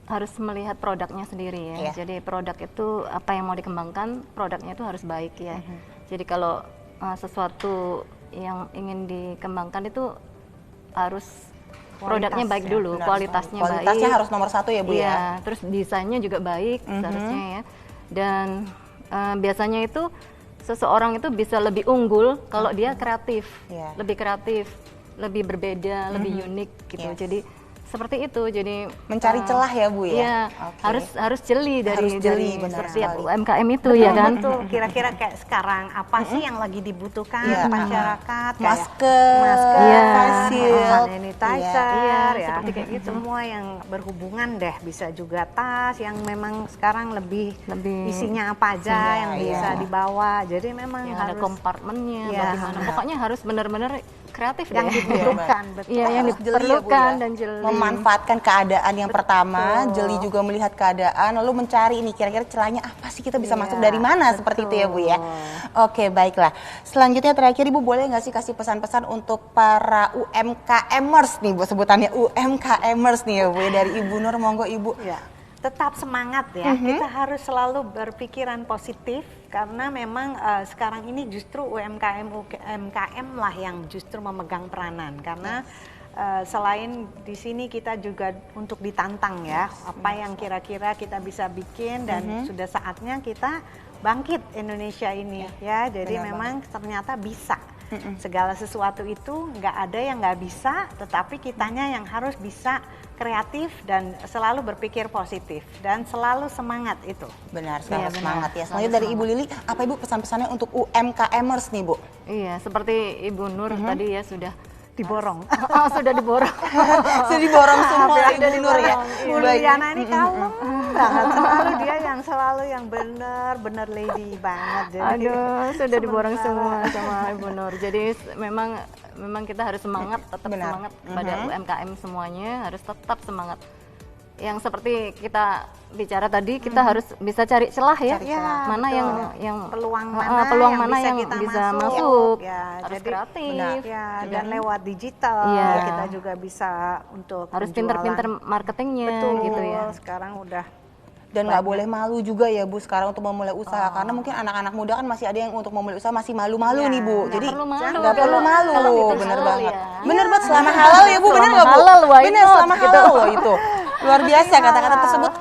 Speaker 2: harus melihat produknya sendiri ya.
Speaker 1: Iya.
Speaker 2: Jadi produk itu apa yang mau dikembangkan, produknya itu harus baik ya. Jadi kalau sesuatu yang ingin dikembangkan itu harus produknya baik dulu,
Speaker 1: Benar,
Speaker 2: kualitasnya baik.
Speaker 1: Kualitasnya harus nomor satu ya Bu ya.
Speaker 2: Iya, terus desainnya juga baik seharusnya ya. Dan biasanya itu seseorang itu bisa lebih unggul kalau dia kreatif,
Speaker 1: Yeah.
Speaker 2: lebih kreatif, lebih berbeda, lebih unik gitu.
Speaker 1: Yes.
Speaker 2: Jadi seperti itu. Jadi
Speaker 1: Mencari celah ya Bu ya.
Speaker 2: Iya,
Speaker 1: Oke.
Speaker 2: harus jeli
Speaker 1: Harus jeli,
Speaker 2: dari
Speaker 1: benar
Speaker 2: setiap
Speaker 1: sekali.
Speaker 2: UMKM itu ya kan.
Speaker 3: Betul, kira-kira kayak sekarang apa sih yang lagi dibutuhkan
Speaker 1: Iya.
Speaker 3: masyarakat? Kayak
Speaker 1: Masker,
Speaker 2: Iya.
Speaker 1: face shield,
Speaker 3: hand sanitizer,
Speaker 2: Iya,
Speaker 3: ya.
Speaker 2: seperti kayak gitu.
Speaker 3: Semua yang berhubungan deh, bisa juga tas yang memang sekarang lebih isinya apa aja
Speaker 1: Iya,
Speaker 3: yang
Speaker 1: iya.
Speaker 3: bisa dibawa. Jadi memang
Speaker 2: Yang ada
Speaker 3: harus
Speaker 2: kompartmennya,
Speaker 3: Iya.
Speaker 2: bagaimana. Pokoknya harus benar-benar kreatif
Speaker 3: yang
Speaker 2: deh.
Speaker 3: dibutuhkan, betul.
Speaker 2: Iya, yang
Speaker 1: Harus jeli ya, Bu,
Speaker 2: diperlukan
Speaker 1: ya.
Speaker 2: dan jeli.
Speaker 1: Memanfaatkan keadaan yang pertama,
Speaker 3: Betul.
Speaker 1: jeli juga melihat keadaan, lalu mencari ini kira-kira celahnya apa sih, kita bisa
Speaker 3: Iya,
Speaker 1: masuk dari mana, seperti itu ya Bu ya. Oke, baiklah. Selanjutnya terakhir Ibu boleh nggak sih kasih pesan-pesan untuk para UMKMers nih Bu, sebutannya UMKMers nih ya Bu ya, dari Ibu Nur, monggo Ibu.
Speaker 3: Ya, tetap semangat ya. Kita harus selalu berpikiran positif karena memang sekarang ini justru UMKM lah yang justru memegang peranan karena selain di sini kita juga untuk ditantang ya, apa yang kira-kira kita bisa bikin dan sudah saatnya kita bangkit Indonesia ini ya. Jadi
Speaker 1: benar
Speaker 3: memang ternyata bisa. Segala sesuatu itu nggak ada yang nggak bisa, tetapi kitanya yang harus bisa kreatif dan selalu berpikir positif dan selalu semangat itu.
Speaker 1: Benar, selalu
Speaker 2: Iya, benar.
Speaker 1: semangat ya.
Speaker 2: Selalu
Speaker 1: Selanjutnya dari Ibu Lili, apa Ibu pesan-pesannya untuk UMKMers nih Bu?
Speaker 2: Iya, seperti Ibu Nur tadi ya sudah
Speaker 3: Diborong.
Speaker 2: sudah diborong.
Speaker 1: Sudah diborong semua
Speaker 2: ya,
Speaker 1: Ibu Nur ya.
Speaker 3: Bu Liliana ini kalem banget, selalu dia yang selalu yang benar-benar lady banget. Jadi
Speaker 2: Aduh, sudah diborong
Speaker 3: sementara-
Speaker 2: semua sama Ibu Nur. Jadi memang kita harus semangat, tetap
Speaker 1: Benar.
Speaker 2: semangat kepada UMKM semuanya, harus tetap semangat. Yang seperti kita bicara tadi, kita harus bisa cari celah ya.
Speaker 1: Cari
Speaker 3: celah.
Speaker 2: Ya, mana
Speaker 3: betul.
Speaker 2: yang
Speaker 3: peluang
Speaker 2: peluang
Speaker 3: mana
Speaker 2: mana
Speaker 3: yang
Speaker 2: yang
Speaker 3: bisa kita
Speaker 2: bisa
Speaker 3: masuk.
Speaker 2: masuk.
Speaker 3: Ya,
Speaker 2: Harus
Speaker 3: jadi-
Speaker 2: kreatif.
Speaker 1: Benar.
Speaker 3: Ya, dan lewat digital
Speaker 2: Iya.
Speaker 3: kita juga bisa untuk
Speaker 2: Harus
Speaker 3: penjualan.
Speaker 2: pinter-pinter marketingnya
Speaker 3: Betul,
Speaker 2: gitu ya.
Speaker 3: sekarang udah
Speaker 1: Dan nggak boleh malu juga ya Bu sekarang untuk memulai usaha, karena mungkin anak-anak muda kan masih ada yang untuk memulai usaha masih malu-malu
Speaker 3: Iya,
Speaker 1: nih Bu.
Speaker 2: nggak
Speaker 1: Jadi
Speaker 2: perlu malu.
Speaker 1: nggak perlu malu,
Speaker 2: Kalau itu
Speaker 1: bener
Speaker 2: halal
Speaker 1: banget.
Speaker 2: ya.
Speaker 1: Bener banget, selama halal ya Bu, bener
Speaker 2: Selama
Speaker 1: nggak Bu?
Speaker 2: halal, why
Speaker 1: Bener,
Speaker 2: not,
Speaker 1: selama
Speaker 2: gitu.
Speaker 1: halal loh itu. Luar biasa kata-kata
Speaker 3: halal.
Speaker 1: tersebut.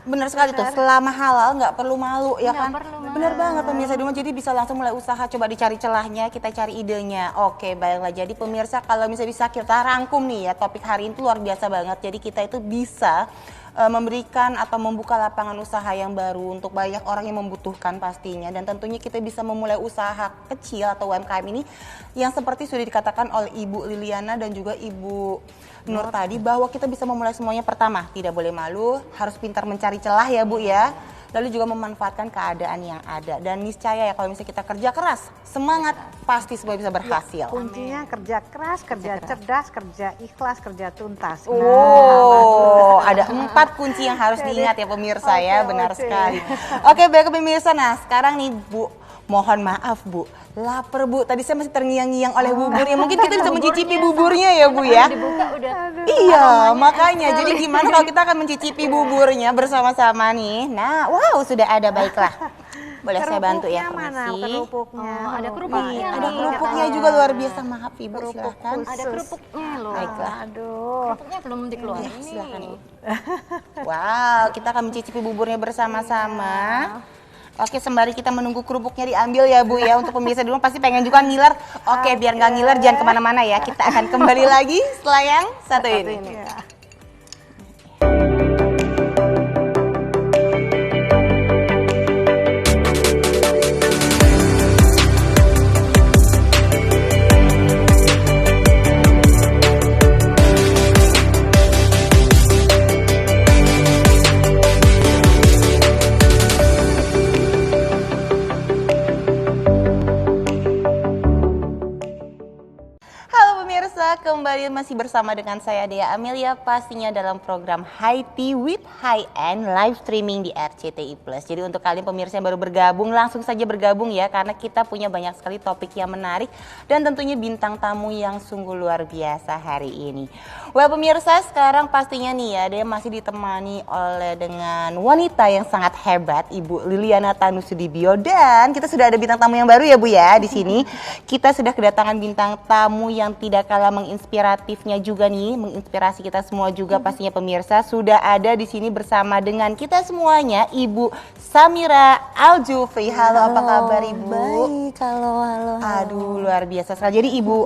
Speaker 1: Bener sekali tuh, selama halal nggak perlu malu ya
Speaker 2: Nggak
Speaker 1: kan?
Speaker 2: perlu malu.
Speaker 1: Bener banget pemirsa di rumah, jadi bisa langsung mulai usaha, coba dicari celahnya, kita cari idenya. Oke, baiklah. Jadi pemirsa kalau misalnya bisa kita rangkum nih ya, topik hari ini tuh luar biasa banget. Jadi kita itu bisa memberikan atau membuka lapangan usaha yang baru untuk banyak orang yang membutuhkan pastinya, dan tentunya kita bisa memulai usaha kecil atau UMKM ini yang seperti sudah dikatakan oleh Ibu Liliana dan juga Ibu Nur tadi, bahwa kita bisa memulai semuanya. Pertama, tidak boleh malu, harus pintar mencari celah ya Bu ya, lalu juga memanfaatkan keadaan yang ada, dan niscaya ya kalau misalnya kita kerja keras, semangat, pasti semua bisa berhasil.
Speaker 3: kuncinya kerja keras, kerja cerdas, kerja ikhlas, kerja tuntas.
Speaker 1: Oh, ada 4 kunci yang harus diingat ya pemirsa ya,
Speaker 3: Oke,
Speaker 1: benar
Speaker 3: oke.
Speaker 1: sekali. Oke, baik pemirsa, nah sekarang nih Bu, mohon maaf Bu, lapar Bu, tadi saya masih terngiang-ngiang oleh buburnya, mungkin kita bisa mencicipi buburnya ya Bu ya.
Speaker 2: Dibuka udah.
Speaker 1: Iya, makanya. Jadi gimana kalau kita akan mencicipi buburnya bersama-sama nih? Nah, wow, sudah ada, baiklah. Boleh saya bantu ya,
Speaker 3: Kerupuknya mana?
Speaker 1: permisi.
Speaker 3: Kerupuknya.
Speaker 2: Oh, ada
Speaker 3: Lupa.
Speaker 2: kerupuknya
Speaker 1: Ada
Speaker 2: nih,
Speaker 1: kerupuknya
Speaker 2: katanya.
Speaker 1: juga, luar biasa. Maaf Ibu,
Speaker 3: Kerupuk
Speaker 1: silakan.
Speaker 3: khusus.
Speaker 2: Ada kerupuknya loh.
Speaker 1: Baiklah.
Speaker 3: Aduh.
Speaker 2: Kerupuknya belum dikeluarin
Speaker 1: Iya, silakan,
Speaker 2: nih.
Speaker 1: Ibu. Wow, kita akan mencicipi buburnya bersama-sama. Oke, sembari kita menunggu kerupuknya diambil ya Bu ya. Untuk pemirsa di rumah pasti pengen juga ngiler. Oke, biar nggak ngiler jangan kemana-mana ya. Kita akan kembali lagi setelah yang satu ini.
Speaker 3: Ya.
Speaker 1: Halo pemirsa, kembali masih bersama dengan saya Dea Amelia, pastinya dalam program High Tea with High End live streaming di RCTI Plus. Jadi untuk kalian pemirsa yang baru bergabung, langsung saja bergabung ya, karena kita punya banyak sekali topik yang menarik dan tentunya bintang tamu yang sungguh luar biasa hari ini. Well pemirsa, sekarang pastinya nih ya, Dea masih ditemani oleh dengan wanita yang sangat hebat, Ibu Liliana Tanusudibio, dan kita sudah ada bintang tamu yang baru ya Bu ya di sini. Kita sudah kedatangan bintang tamu yang tidak kalah menginspirasi inspiratifnya juga nih, menginspirasi kita semua juga pastinya pemirsa, sudah ada di sini bersama dengan kita semuanya Ibu Samira Al-Jufri. Halo, apa kabar Ibu?
Speaker 4: Baik, halo.
Speaker 1: Aduh, luar biasa sekali. Jadi Ibu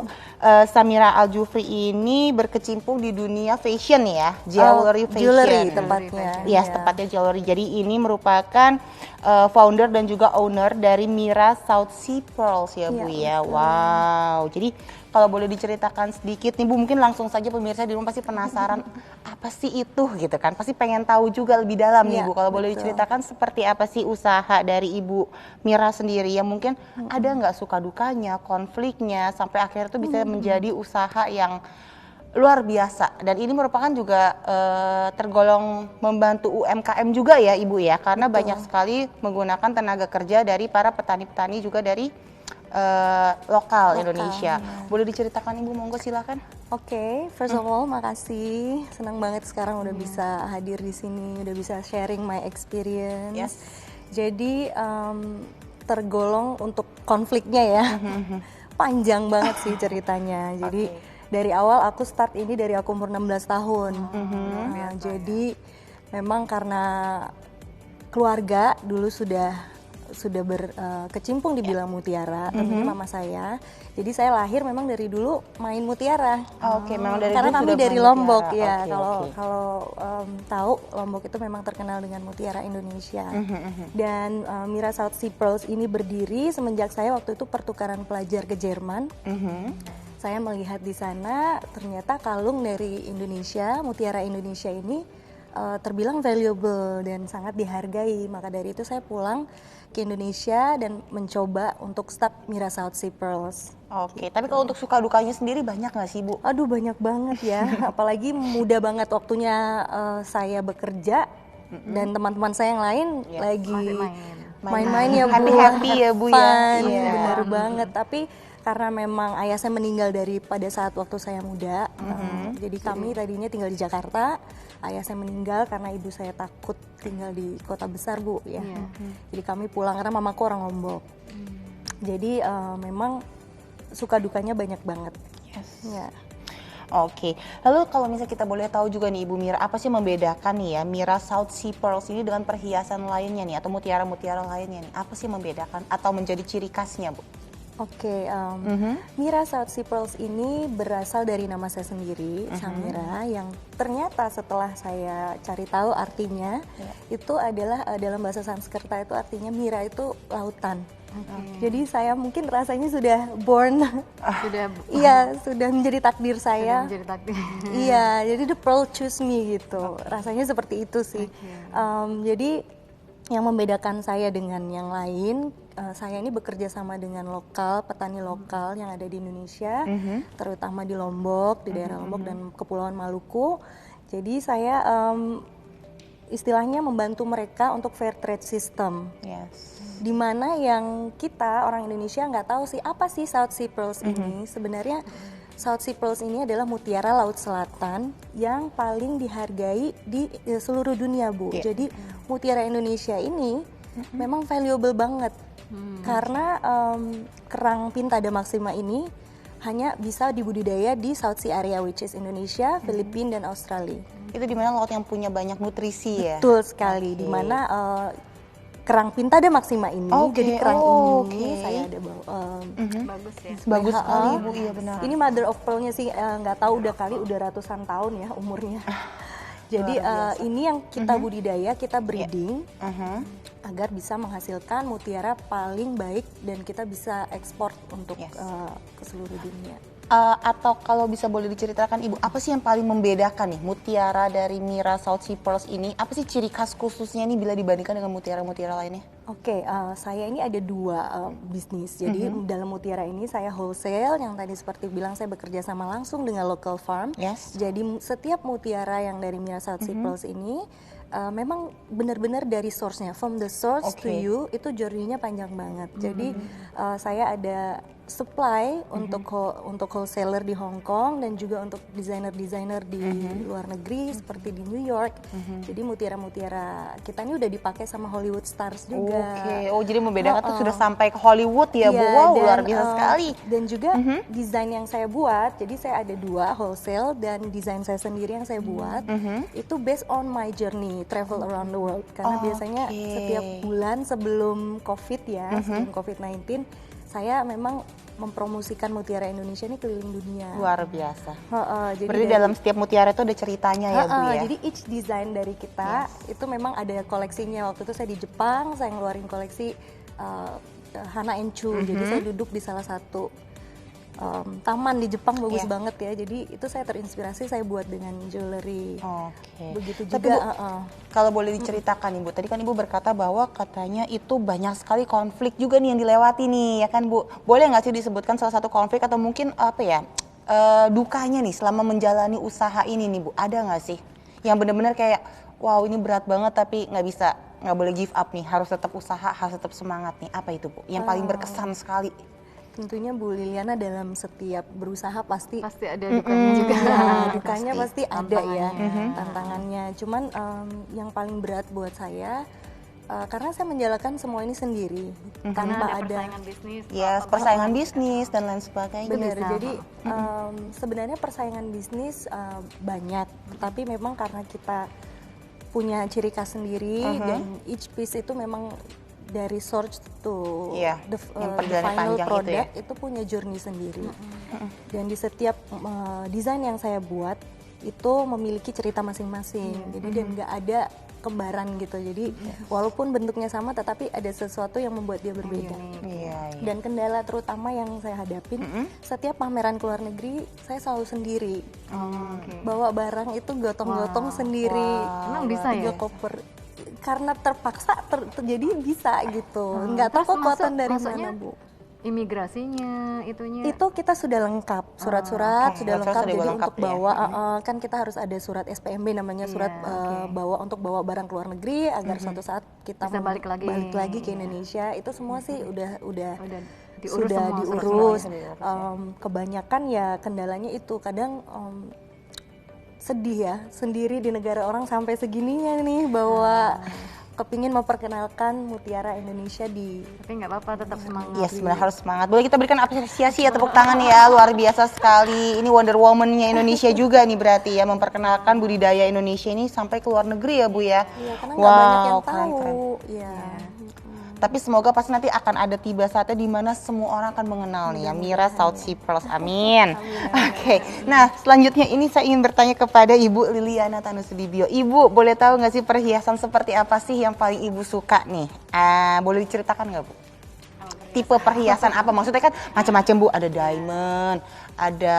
Speaker 1: Samira Al-Jufri ini berkecimpung di dunia fashion ya, jewelry fashion.
Speaker 4: Jewelry tempatnya.
Speaker 1: Yes, tepatnya jewelry. Jadi ini merupakan founder dan juga owner dari Mira South Sea Pearls ya Bu ya. Wow. Jadi kalau boleh diceritakan sedikit nih Bu, mungkin langsung saja pemirsa di rumah pasti penasaran apa sih itu gitu kan. Pasti pengen tahu juga lebih dalam nih Bu. Kalau boleh diceritakan seperti apa sih usaha dari Ibu Mira sendiri yang mungkin ada nggak suka dukanya, konfliknya sampai akhirnya tuh bisa menjadi usaha yang luar biasa, dan ini merupakan juga tergolong membantu UMKM juga ya Ibu ya, karena banyak sekali menggunakan tenaga kerja dari para petani-petani juga dari lokal Indonesia. Boleh diceritakan Ibu, monggo silakan.
Speaker 4: Oke, first of all makasih, senang banget sekarang udah bisa hadir di sini, udah bisa sharing my experience.
Speaker 1: Yes.
Speaker 4: Jadi tergolong untuk konfliknya ya, panjang banget sih ceritanya. Jadi dari awal aku start ini dari aku umur 16 tahun. Jadi memang karena keluarga dulu sudah berkecimpung di bilang mutiara, tentunya mama saya. Jadi saya lahir memang dari dulu main mutiara.
Speaker 1: Oke, memang dari
Speaker 4: karena
Speaker 1: dulu
Speaker 4: kami
Speaker 1: sudah
Speaker 4: dari
Speaker 1: main
Speaker 4: Lombok
Speaker 1: mutiara.
Speaker 4: ya.
Speaker 1: Oke.
Speaker 4: Kalau tahu Lombok itu memang terkenal dengan mutiara Indonesia. Dan Mira South Sea Pearls ini berdiri semenjak saya waktu itu pertukaran pelajar ke Jerman. Saya melihat di sana ternyata kalung dari Indonesia, mutiara Indonesia ini terbilang valuable dan sangat dihargai. Maka dari itu saya pulang ke Indonesia dan mencoba untuk start Mira South Sea Pearls.
Speaker 1: Oke, tapi kalau untuk suka dukanya sendiri banyak nggak sih Bu?
Speaker 4: Aduh, banyak banget ya. Apalagi mudah banget waktunya saya bekerja dan teman-teman saya yang lain lagi main-main ya Bu.
Speaker 1: Happy-happy ya Bu ya.
Speaker 4: Fun, benar banget. Tapi karena memang ayah saya meninggal pada saat waktu saya muda, jadi kami tadinya tinggal di Jakarta. Ayah saya meninggal karena ibu saya takut tinggal di kota besar Bu ya. Jadi kami pulang karena mamaku orang Lombok. Jadi memang suka dukanya banyak banget.
Speaker 1: Yes.
Speaker 4: Ya.
Speaker 1: Oke, lalu kalau misalnya kita boleh tahu juga nih Ibu Mira, apa sih membedakan nih ya Mira South Sea Pearls ini dengan perhiasan lainnya nih atau mutiara-mutiara lainnya nih? Apa sih membedakan atau menjadi ciri khasnya Bu?
Speaker 4: Oke, Mira South Sea Pearls ini berasal dari nama saya sendiri, Samira, yang ternyata setelah saya cari tahu artinya, itu adalah dalam bahasa Sanskerta itu artinya Mira itu lautan. Jadi saya mungkin rasanya sudah born, iya sudah menjadi takdir saya. Iya, jadi the pearl choose me gitu. Rasanya seperti itu sih. Jadi yang membedakan saya dengan yang lain, saya ini bekerja sama dengan petani lokal yang ada di Indonesia, terutama di Lombok, di daerah Lombok dan Kepulauan Maluku. Jadi saya istilahnya membantu mereka untuk fair trade system. Di mana yang kita orang Indonesia nggak tahu sih apa sih South Sea Pearls ini. Sebenarnya South Sea Pearls ini adalah mutiara Laut Selatan yang paling dihargai di seluruh dunia Bu. Jadi mutiara Indonesia ini memang valuable banget. Karena kerang Pintada maxima ini hanya bisa dibudidaya di South Sea area, which is Indonesia, Filipina, dan Australia.
Speaker 1: Itu dimana laut yang punya banyak nutrisi ya?
Speaker 4: Betul sekali, dimana kerang Pintada maxima ini, jadi kerang ini saya ada bawa.
Speaker 3: Bagus ya.
Speaker 1: Bagus sekali Ibu, iya benar.
Speaker 4: Ini mother of pearl-nya sih nggak tahu udah ratusan tahun ya umurnya. Jadi ini yang kita budidaya, kita breeding agar bisa menghasilkan mutiara paling baik dan kita bisa ekspor untuk ke seluruh dunia.
Speaker 1: Atau kalau bisa boleh diceritakan Ibu, apa sih yang paling membedakan nih mutiara dari Mira South Sea Pearls ini? Apa sih ciri khas khususnya nih bila dibandingkan dengan mutiara-mutiara lainnya?
Speaker 4: Oke, saya ini ada dua bisnis. Jadi dalam mutiara ini saya wholesale, yang tadi seperti bilang saya bekerja sama langsung dengan local farm. Jadi setiap mutiara yang dari Mira South Sea Pearls ini memang benar-benar dari source-nya, from the source to you, itu journey-nya panjang banget. Jadi saya ada supply untuk wholesaler di Hong Kong dan juga untuk desainer-desainer di luar negeri seperti di New York. Jadi mutiara-mutiara kita ini udah dipakai sama Hollywood stars juga.
Speaker 1: Oke, oh jadi membedakan tuh sudah sampai ke Hollywood ya Bu. Wow, luar biasa sekali.
Speaker 4: Dan juga desain yang saya buat, jadi saya ada 2, wholesale dan desain saya sendiri yang saya buat. Itu based on my journey travel around the world. Karena biasanya setiap bulan sebelum COVID ya, sebelum COVID-19, saya memang mempromosikan mutiara Indonesia ini keliling dunia.
Speaker 1: Luar biasa.
Speaker 4: Jadi
Speaker 1: berarti dalam setiap mutiara itu ada ceritanya ya Bu ya?
Speaker 4: Jadi each design dari kita itu memang ada koleksinya. Waktu itu saya di Jepang, saya ngeluarin koleksi Hana Enchu. Jadi saya duduk di salah satu taman di Jepang, bagus banget ya. Jadi itu saya terinspirasi, saya buat dengan jewelry. Begitu
Speaker 1: Tapi
Speaker 4: juga.
Speaker 1: Bu, kalau boleh diceritakan Ibu, tadi kan Ibu berkata bahwa katanya itu banyak sekali konflik juga nih yang dilewati nih, ya kan Bu? Boleh nggak sih disebutkan salah satu konflik atau mungkin apa ya, dukanya nih selama menjalani usaha ini nih Bu? Ada nggak sih yang benar-benar kayak, wow ini berat banget tapi nggak boleh give up nih, harus tetap usaha, harus tetap semangat nih. Apa itu Bu? Yang paling berkesan sekali?
Speaker 4: Tentunya Bu Liliana dalam setiap berusaha pasti
Speaker 2: Pasti ada dukanya juga.
Speaker 4: Dukanya pasti ada ya, tantangannya. Cuman yang paling berat buat saya karena saya menjalankan semua ini sendiri tanpa ada
Speaker 2: persaingan bisnis.
Speaker 1: Persaingan bisnis dan lain sebagainya.
Speaker 4: Benar. Jadi sebenarnya persaingan bisnis banyak, tapi memang karena kita punya ciri khas sendiri dan each piece itu memang dari source to the final product itu punya journey sendiri. Dan di setiap desain yang saya buat itu memiliki cerita masing-masing. Jadi dan nggak ada kembaran gitu. Jadi walaupun bentuknya sama tetapi ada sesuatu yang membuat dia berbeda. Dan kendala terutama yang saya hadapin setiap pameran ke luar negeri saya selalu sendiri. Bawa barang itu gotong-gotong sendiri.
Speaker 2: Emang bisa ya?
Speaker 4: 3 koper. Karena terpaksa terjadi bisa gitu. Nggak tahu kekuatan dari mana Bu.
Speaker 2: Imigrasinya itunya
Speaker 4: Itu kita sudah lengkap, surat-surat sudah lengkap, jadi
Speaker 1: lengkap
Speaker 4: untuk bawa kan kita harus ada surat SPMB namanya, surat bawa untuk bawa barang ke luar negeri agar suatu saat kita
Speaker 2: bisa balik lagi
Speaker 4: ke Indonesia. Itu semua sih udah
Speaker 2: diurus
Speaker 4: sudah
Speaker 2: semua,
Speaker 4: diurus. Kebanyakan ya kendalanya itu kadang sedih ya, sendiri di negara orang sampai segininya nih bawa kepingin memperkenalkan mutiara Indonesia di.
Speaker 2: Tapi nggak apa-apa, tetap semangat.
Speaker 1: Iya, sebenarnya harus semangat. Boleh kita berikan apresiasi ya, tepuk tangan ya, luar biasa sekali. Ini Wonder Woman-nya Indonesia juga nih berarti ya, memperkenalkan budidaya Indonesia ini sampai ke luar negeri ya Bu ya.
Speaker 4: Iya, karena nggak banyak yang tahu. Iya.
Speaker 1: Tapi semoga pasti nanti akan ada tiba saatnya di mana semua orang akan mengenal nih ya Mira South Sea Pearls. Amin. Oke. Nah, selanjutnya ini saya ingin bertanya kepada Ibu Liliana Tanusudibyo. Ibu, boleh tahu nggak sih perhiasan seperti apa sih yang paling Ibu suka nih? Boleh diceritakan nggak Bu? Tipe perhiasan apa? Maksudnya kan macam-macam Bu, ada diamond, ada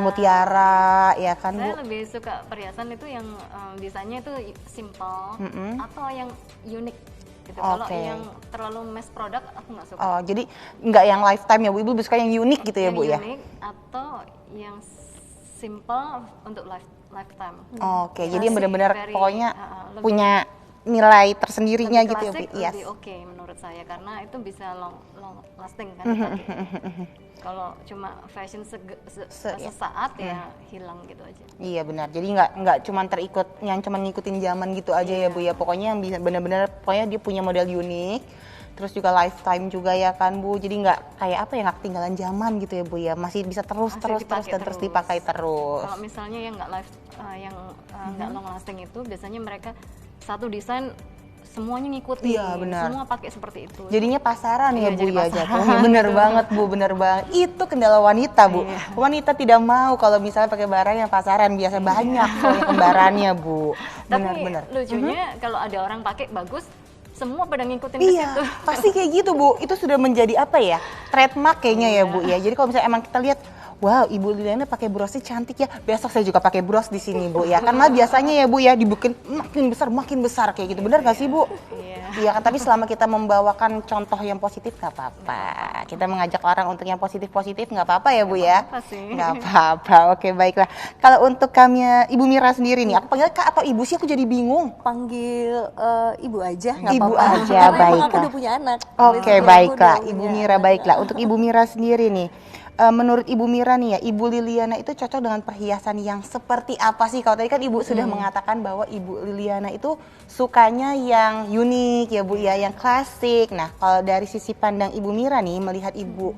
Speaker 1: mutiara, ya kan Bu?
Speaker 2: Saya lebih suka perhiasan itu yang desainnya itu simple atau yang unik. Gitu. Kalau yang terlalu mass product aku nggak suka.
Speaker 1: Oh, jadi nggak yang lifetime ya Bu, Ibu suka yang unik gitu ya Bu ya?
Speaker 2: Unik atau yang simple untuk lifetime.
Speaker 1: Oke, jadi yang benar-benar pokoknya punya nilai tersendirinya gitu ya Bu?
Speaker 2: Lebih oke menurut saya karena itu bisa long lasting kan. Kalau cuma fashion sesaat ya hilang gitu aja. Iya
Speaker 1: benar. Jadi nggak cuma cuma ngikutin zaman gitu aja ya Bu ya. Pokoknya yang bisa benar-benar pokoknya dia punya model unik. Terus juga lifetime juga ya kan Bu. Jadi nggak kayak apa ya, nggak ketinggalan zaman gitu ya Bu ya. Masih bisa terus dipakai terus.
Speaker 2: Kalau misalnya yang nggak nggak long lasting itu biasanya mereka satu desain semuanya ngikutin, semua pakai seperti itu.
Speaker 1: Jadinya pasaran ya Bu ya jatuhnya. Bener banget Bu, bener banget. Itu kendala wanita Bu. Wanita tidak mau kalau misalnya pakai barang yang pasaran, biasa banyak soalnya kembarannya Bu.
Speaker 2: Benar-benar. Lucunya kalau ada orang pakai bagus, semua pada ngikutin ke situ.
Speaker 1: Pasti kayak gitu Bu. Itu sudah menjadi apa ya? Trademark kayaknya ya Bu ya. Jadi kalau misalnya emang kita lihat, Wow, Ibu Liliana pakai brosnya cantik ya. Besok saya juga pakai bros di sini, Bu ya. Kan biasanya ya Bu ya dibikin makin besar kayak gitu. Benar nggak sih, Bu? Iya kan, tapi selama kita membawakan contoh yang positif nggak apa-apa. Kita mengajak orang untuk yang positif-positif nggak apa-apa ya, Bu ya? Nggak apa-apa. Oke, baiklah. Kalau untuk kami Ibu Mira sendiri nih, aku panggil Kak atau Ibu sih, aku jadi bingung.
Speaker 4: Panggil ibu aja, nggak
Speaker 1: Ibu
Speaker 4: apa-apa.
Speaker 1: aja,
Speaker 4: Karena emang aku
Speaker 1: baiklah.
Speaker 4: udah punya anak.
Speaker 1: Oke,
Speaker 4: Basically,
Speaker 1: baiklah.
Speaker 4: aku udah
Speaker 1: Ibu
Speaker 4: punya
Speaker 1: Mira,
Speaker 4: anak.
Speaker 1: baiklah. Untuk Ibu Mira sendiri nih, menurut Ibu Mira nih ya, Ibu Liliana itu cocok dengan perhiasan yang seperti apa sih? Kalau tadi kan Ibu sudah mengatakan bahwa Ibu Liliana itu sukanya yang unik ya Bu ya, yang klasik. Nah, kalau dari sisi pandang Ibu Mira nih, melihat Ibu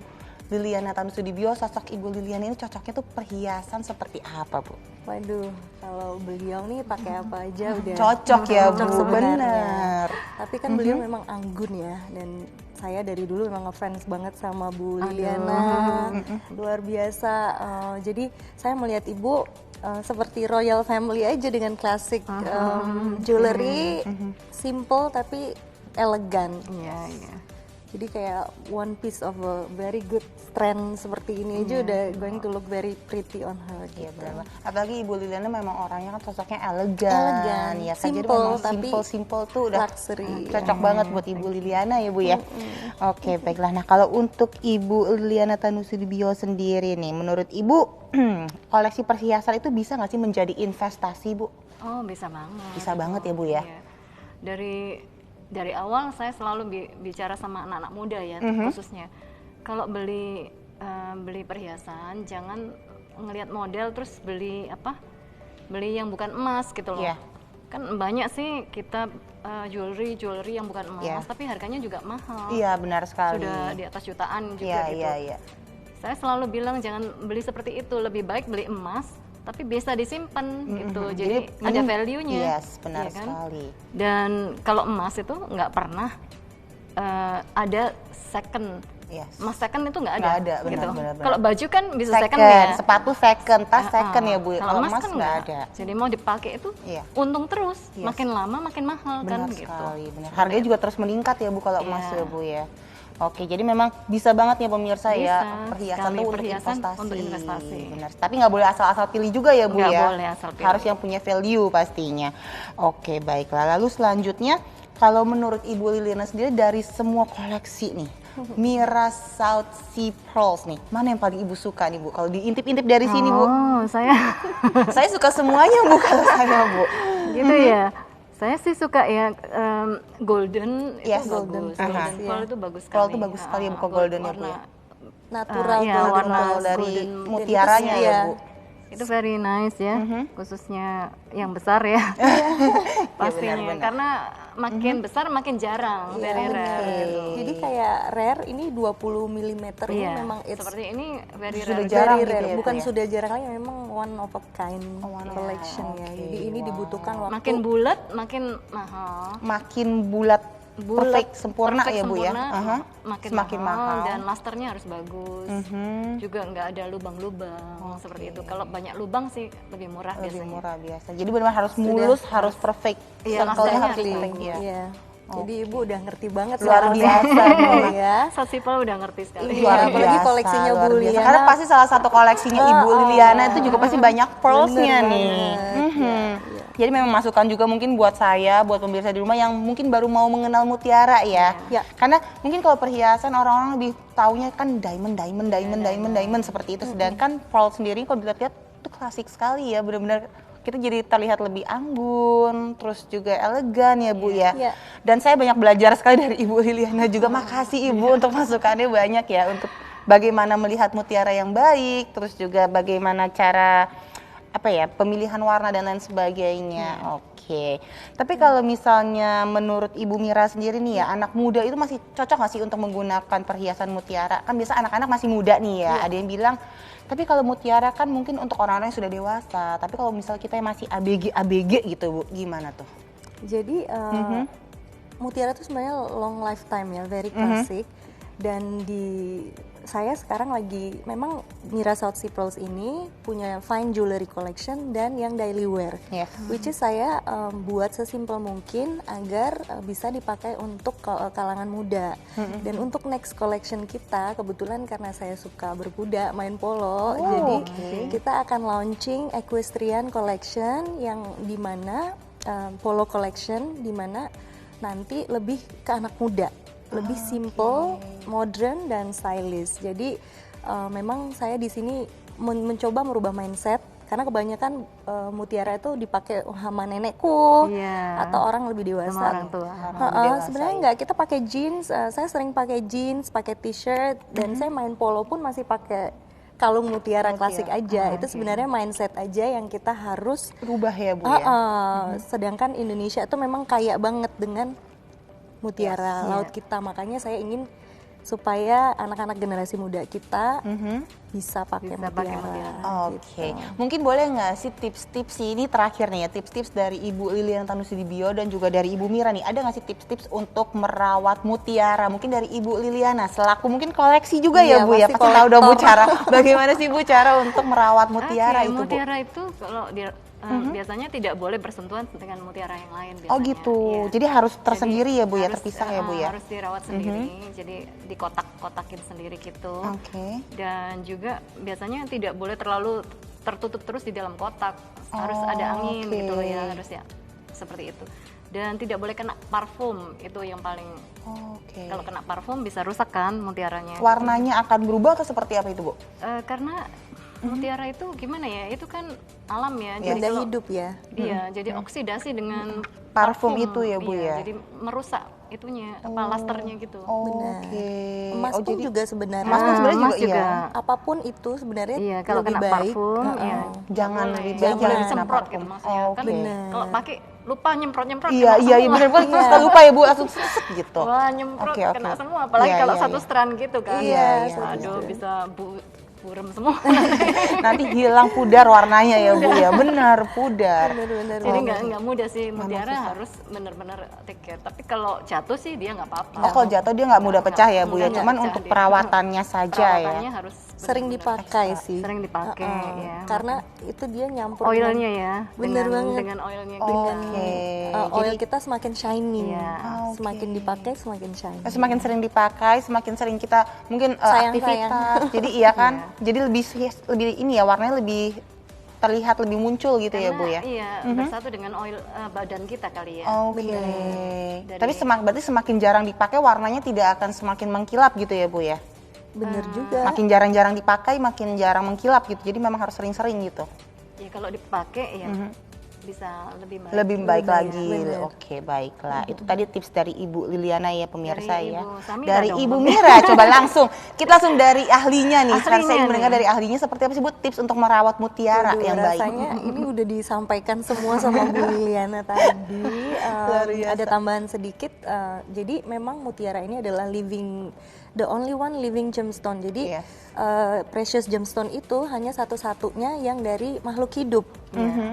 Speaker 1: Liliana Tanusudibio, sosok Ibu Liliana ini cocoknya tuh perhiasan seperti apa, Bu?
Speaker 4: Waduh, kalau beliau nih pakai apa aja udah
Speaker 1: Cocok ya,
Speaker 4: cocok
Speaker 1: Bu.
Speaker 4: sebenarnya.
Speaker 1: Bener.
Speaker 4: Tapi kan beliau memang anggun ya, dan saya dari dulu memang ngefans banget sama Bu Liliana, luar biasa. Jadi saya melihat Ibu seperti royal family aja dengan klasik jewelry, simple tapi elegan.
Speaker 2: Iya.
Speaker 4: Jadi kayak one piece of a very good strand seperti ini aja udah going to look very pretty on her
Speaker 1: Iya
Speaker 4: gitu.
Speaker 1: benar. Apalagi Ibu Liliana memang orangnya kan sosoknya elegan, ya kan. Jadi
Speaker 4: Simple,
Speaker 1: memang
Speaker 4: tapi
Speaker 1: simple tuh udah
Speaker 4: luxury.
Speaker 1: cocok banget buat Ibu Liliana ya Bu ya. Oke, baiklah. Nah, kalau untuk Ibu Liliana Tanusudibio sendiri nih, menurut Ibu koleksi perhiasan itu bisa nggak sih menjadi investasi, Bu?
Speaker 2: Oh, bisa banget.
Speaker 1: Bisa banget ya, Bu ya.
Speaker 2: Iya. Dari awal saya selalu bicara sama anak-anak muda ya, khususnya kalau beli perhiasan jangan ngelihat model terus beli yang bukan emas gitu loh.
Speaker 1: Iya.
Speaker 2: Kan banyak sih kita jewelry yang bukan emas,
Speaker 1: Iya.
Speaker 2: tapi harganya juga mahal.
Speaker 1: Iya, benar sekali.
Speaker 2: Sudah di atas jutaan juga
Speaker 1: Iya,
Speaker 2: gitu.
Speaker 1: iya.
Speaker 2: Saya selalu bilang jangan beli seperti itu, lebih baik beli emas tapi bisa disimpan gitu. Jadi ada value-nya.
Speaker 1: Yes, benar
Speaker 2: iya kan?
Speaker 1: sekali.
Speaker 2: Dan kalau emas itu nggak pernah ada second.
Speaker 1: Yes.
Speaker 2: Emas second itu nggak
Speaker 1: Nggak
Speaker 2: ada,
Speaker 1: ada, benar,
Speaker 2: gitu.
Speaker 1: benar.
Speaker 2: Kalau baju kan bisa second,
Speaker 1: Second,
Speaker 2: ya.
Speaker 1: sepatu second, tas second ya Bu.
Speaker 2: Kalau emas kan
Speaker 1: nggak ada.
Speaker 2: Jadi mau dipakai itu
Speaker 1: Iya.
Speaker 2: untung terus.
Speaker 1: Yes.
Speaker 2: Makin lama makin mahal
Speaker 1: Benar
Speaker 2: kan gitu.
Speaker 1: sekali, benar. Harganya juga terus meningkat ya Bu kalau emas
Speaker 2: Iya.
Speaker 1: ya Bu ya. Oke, jadi memang bisa banget ya pemirsa
Speaker 2: Bisa
Speaker 1: ya, perhiasan
Speaker 2: sekali,
Speaker 1: tuh untuk
Speaker 2: perhiasan
Speaker 1: investasi.
Speaker 2: untuk investasi.
Speaker 1: Benar. Tapi nggak boleh asal-asal pilih juga ya Bu
Speaker 2: Nggak
Speaker 1: ya.
Speaker 2: boleh asal pilih.
Speaker 1: Harus yang punya value pastinya. Oke, baiklah. Lalu selanjutnya, kalau menurut Ibu Liliana sendiri dari semua koleksi nih, Mira South Sea Pearls nih, mana yang paling Ibu suka nih Bu? Kalau diintip-intip dari sini Bu,
Speaker 2: Oh, saya
Speaker 1: saya suka semuanya Bu kalau saya Bu.
Speaker 2: gitu ya. Saya sih suka ya golden
Speaker 1: Yes,
Speaker 2: itu
Speaker 1: golden.
Speaker 2: bagus. Golden
Speaker 1: Aha.
Speaker 2: pearl itu bagus sekali.
Speaker 1: Pearl itu bagus sekali ya, bukan golden ya, Bu, ya?
Speaker 4: Natural
Speaker 2: iya,
Speaker 4: golden
Speaker 2: warna
Speaker 4: pearl
Speaker 1: dari
Speaker 2: golden
Speaker 1: mutiaranya
Speaker 4: itu
Speaker 1: ya
Speaker 4: sih,
Speaker 1: Bu.
Speaker 2: Itu very nice ya, khususnya yang besar ya. Pastinya,
Speaker 1: benar-benar.
Speaker 2: karena makin besar makin jarang,
Speaker 4: Iya,
Speaker 2: very
Speaker 4: benar.
Speaker 2: rare. gitu.
Speaker 4: Jadi kayak rare ini 20 mm ini
Speaker 2: Iya,
Speaker 4: memang it's
Speaker 2: seperti ini very
Speaker 1: Sudah
Speaker 2: rare.
Speaker 1: jarang
Speaker 4: very
Speaker 1: gitu
Speaker 4: rare.
Speaker 1: ya, Bu,
Speaker 4: Bukan
Speaker 1: ya?
Speaker 4: sudah jarang lagi, memang one of a kind
Speaker 1: one of a
Speaker 4: collection
Speaker 1: kind.
Speaker 4: ya.
Speaker 1: Oke,
Speaker 4: Jadi ini
Speaker 1: wow.
Speaker 4: dibutuhkan waktu
Speaker 2: Makin bulat makin mahal.
Speaker 1: Makin bulat, perfect, sempurna
Speaker 2: perfect,
Speaker 1: ya Bu ya.
Speaker 2: sempurna,
Speaker 1: Aha.
Speaker 2: makin
Speaker 1: Semakin mahal.
Speaker 2: dan masternya harus bagus. Juga nggak ada lubang-lubang seperti itu. Kalau banyak lubang sih lebih murah
Speaker 1: Lebih
Speaker 2: biasanya.
Speaker 1: murah biasa. Jadi benar harus mulus, harus perfect.
Speaker 2: Iya,
Speaker 1: Circle-nya
Speaker 2: masternya
Speaker 1: harus
Speaker 2: harus
Speaker 1: perfect
Speaker 2: bagus.
Speaker 1: ya.
Speaker 4: Iya. Jadi ibu udah ngerti banget
Speaker 1: Luar
Speaker 4: soal
Speaker 1: biasa,
Speaker 4: ini
Speaker 1: Bu.
Speaker 4: ya.
Speaker 2: South Sea Pearl udah ngerti sekali.
Speaker 4: Iya,
Speaker 1: Luar
Speaker 4: apalagi
Speaker 1: biasa,
Speaker 4: koleksinya
Speaker 1: luar
Speaker 4: Bu
Speaker 1: biasa.
Speaker 4: Liliana.
Speaker 1: Karena pasti salah satu koleksinya Ibu Liliana itu juga pasti banyak pearls-nya
Speaker 4: Bener
Speaker 1: nih.
Speaker 4: banget, iya.
Speaker 1: Jadi memang masukan juga mungkin buat saya, buat pemirsa di rumah yang mungkin baru mau mengenal mutiara ya.
Speaker 4: Iya.
Speaker 1: Karena mungkin kalau perhiasan orang-orang lebih taunya kan diamond seperti itu. Sedangkan pearl sendiri kalau dilihat-lihat itu klasik sekali ya, benar-benar kita jadi terlihat lebih anggun, terus juga elegan ya Bu ya.
Speaker 4: Iya.
Speaker 1: Dan saya banyak belajar sekali dari Ibu Liliana juga. Makasih Ibu untuk masukannya banyak ya, untuk bagaimana melihat mutiara yang baik, terus juga bagaimana cara pemilihan warna dan lain sebagainya. Oke. Tapi kalau misalnya menurut Ibu Mira sendiri nih ya, anak muda itu masih cocok nggak sih untuk menggunakan perhiasan mutiara? Kan biasa anak-anak masih muda nih ya. Ada yang bilang, tapi kalau mutiara kan mungkin untuk orang-orang yang sudah dewasa. Tapi kalau misalnya kita yang masih ABG gitu Bu, gimana tuh?
Speaker 4: Jadi mutiara itu sebenarnya long lifetime ya, very classic. Dan di saya sekarang lagi, memang Mira South Sea Pearls ini punya fine jewelry collection dan yang daily wear,
Speaker 1: Yes.
Speaker 4: which is saya buat sesimpel mungkin agar bisa dipakai untuk kalangan muda. Dan untuk next collection kita, kebetulan karena saya suka berkuda, main polo, jadi kita akan launching equestrian collection yang dimana polo collection, dimana nanti lebih ke anak muda, lebih simple, modern dan stylish. Jadi memang saya di sini mencoba merubah mindset karena kebanyakan mutiara itu dipakai sama nenekku atau orang lebih dewasa.
Speaker 2: Sama orang tua.
Speaker 4: Sebenarnya enggak, kita pakai jeans. Saya sering pakai jeans, pakai t-shirt, dan saya main polo pun masih pakai kalung mutiara klasik aja. Itu sebenarnya mindset aja yang kita harus
Speaker 1: Rubah ya Bu ya.
Speaker 4: Sedangkan Indonesia itu memang kaya banget dengan mutiara laut kita, makanya saya ingin supaya anak-anak generasi muda kita bisa pakai mutiara.
Speaker 1: Oke, mungkin boleh nggak sih tips-tips sih, ini terakhir nih ya, tips-tips dari Ibu Liliana Tanusudibio dan juga dari Ibu Mira nih, ada nggak sih tips-tips untuk merawat mutiara? Mungkin dari Ibu Liliana, selaku mungkin koleksi juga ya Bu ya,
Speaker 4: pasti
Speaker 1: pasti tahu dong Bu cara, bagaimana sih Bu cara untuk merawat mutiara itu Bu?
Speaker 2: Mutiara itu kalau biasanya tidak boleh bersentuhan dengan mutiara yang lain biasanya.
Speaker 1: Oh gitu,
Speaker 2: Iya.
Speaker 1: jadi harus tersendiri ya Bu ya,
Speaker 2: Harus,
Speaker 1: terpisah ya Bu ya?
Speaker 2: Harus dirawat sendiri, jadi dikotak-kotakin sendiri gitu.
Speaker 1: Oke.
Speaker 2: Dan juga biasanya tidak boleh terlalu tertutup terus di dalam kotak, harus ada angin gitu loh ya, harus ya seperti itu. Dan tidak boleh kena parfum, itu yang paling.
Speaker 1: Oke.
Speaker 2: Kalau kena parfum bisa rusak kan mutiaranya.
Speaker 1: Warnanya akan berubah atau seperti apa itu Bu?
Speaker 2: Karena mutiara itu gimana ya, itu kan alam ya,
Speaker 4: Benda
Speaker 2: kalau-
Speaker 4: hidup ya.
Speaker 2: Iya, jadi oksidasi dengan
Speaker 1: Parfum itu ya, Bu,
Speaker 2: iya,
Speaker 1: ya?
Speaker 2: jadi merusak itunya, lasternya gitu.
Speaker 1: Oke.
Speaker 4: Emas pun
Speaker 1: jadi
Speaker 4: juga sebenarnya.
Speaker 1: emas pun sebenarnya
Speaker 2: emas
Speaker 1: juga, iya.
Speaker 4: Apapun itu sebenarnya
Speaker 2: Iya, kalau
Speaker 4: lebih
Speaker 2: kena
Speaker 4: baik.
Speaker 2: parfum, ya
Speaker 1: Jangan
Speaker 2: boleh.
Speaker 1: lebih baik
Speaker 2: Jangan
Speaker 1: jangan kena
Speaker 2: disemprot
Speaker 1: parfum.
Speaker 2: gitu maksudnya. Kan
Speaker 1: Benar.
Speaker 2: kalau pakai lupa nyemprot-nyemprot
Speaker 1: Iya,
Speaker 2: kena
Speaker 1: iya,
Speaker 2: semua.
Speaker 1: benar banget. Terus kita lupa ya Bu, langsung set gitu.
Speaker 2: Wah, nyemprot
Speaker 1: Oke, oke.
Speaker 2: kena semua, apalagi
Speaker 1: Iya,
Speaker 2: kalau
Speaker 1: iya,
Speaker 2: satu
Speaker 1: iya.
Speaker 2: strand gitu kan.
Speaker 1: Iya, iya.
Speaker 2: Aduh, bisa burem semua.
Speaker 1: Nanti hilang pudar warnanya ya Bu ya. Benar, pudar.
Speaker 4: Benar-benar.
Speaker 2: Jadi nggak mudah sih, mutiara harus benar-benar take care. Tapi kalau jatuh sih dia nggak apa-apa.
Speaker 1: Oh, kalau jatuh dia nggak mudah pecah ya Bu ya.
Speaker 2: Mudah
Speaker 1: Cuman
Speaker 2: pecah
Speaker 1: untuk
Speaker 2: dia.
Speaker 1: perawatannya saja ya.
Speaker 2: Perawatannya harus
Speaker 4: Sering
Speaker 2: benar-benar
Speaker 4: dipakai sih.
Speaker 2: sering dipakai ya.
Speaker 4: Karena itu dia nyampur
Speaker 2: Oilnya ya,
Speaker 4: Bener banget.
Speaker 2: dengan oilnya
Speaker 1: Oke.
Speaker 2: kita.
Speaker 4: oil kita semakin shiny.
Speaker 2: Iya.
Speaker 4: Semakin dipakai semakin shiny.
Speaker 1: Semakin sering dipakai, semakin sering kita mungkin
Speaker 4: Sayang-sayang.
Speaker 1: aktivitas. Jadi iya kan? Jadi lebih ini ya, warnanya lebih terlihat lebih muncul gitu ya Bu ya.
Speaker 2: Iya, bersatu dengan oil badan kita kali ya.
Speaker 1: Oke.
Speaker 2: Dari-
Speaker 1: Tapi berarti semakin jarang dipakai warnanya tidak akan semakin mengkilap gitu ya Bu ya.
Speaker 4: Bener juga.
Speaker 1: Makin jarang-jarang dipakai makin jarang mengkilap gitu. Jadi memang harus sering-sering gitu.
Speaker 2: Ya kalau dipakai ya bisa lebih baik.
Speaker 1: Lebih baik lagi.
Speaker 4: bener.
Speaker 1: Oke, baiklah. Itu tadi tips dari Ibu Liliana ya pemirsa
Speaker 2: Dari
Speaker 1: ya.
Speaker 2: Ibu Samira
Speaker 1: Dari
Speaker 2: dong,
Speaker 1: Ibu
Speaker 2: Bang.
Speaker 1: Mira coba langsung. Kita langsung dari ahlinya nih. Sekarang saya
Speaker 2: Ahlinya
Speaker 1: ingin mendengar
Speaker 2: nih.
Speaker 1: dari ahlinya seperti apa sih Bu tips untuk merawat mutiara
Speaker 4: Waduh,
Speaker 1: yang baik.
Speaker 4: rasanya ini udah disampaikan semua sama Bu Liliana tadi.
Speaker 1: Luar biasa.
Speaker 4: Ada tambahan sedikit. Jadi memang mutiara ini adalah the only one living gemstone. Jadi
Speaker 1: Yes.
Speaker 4: precious gemstone itu hanya satu-satunya yang dari makhluk hidup.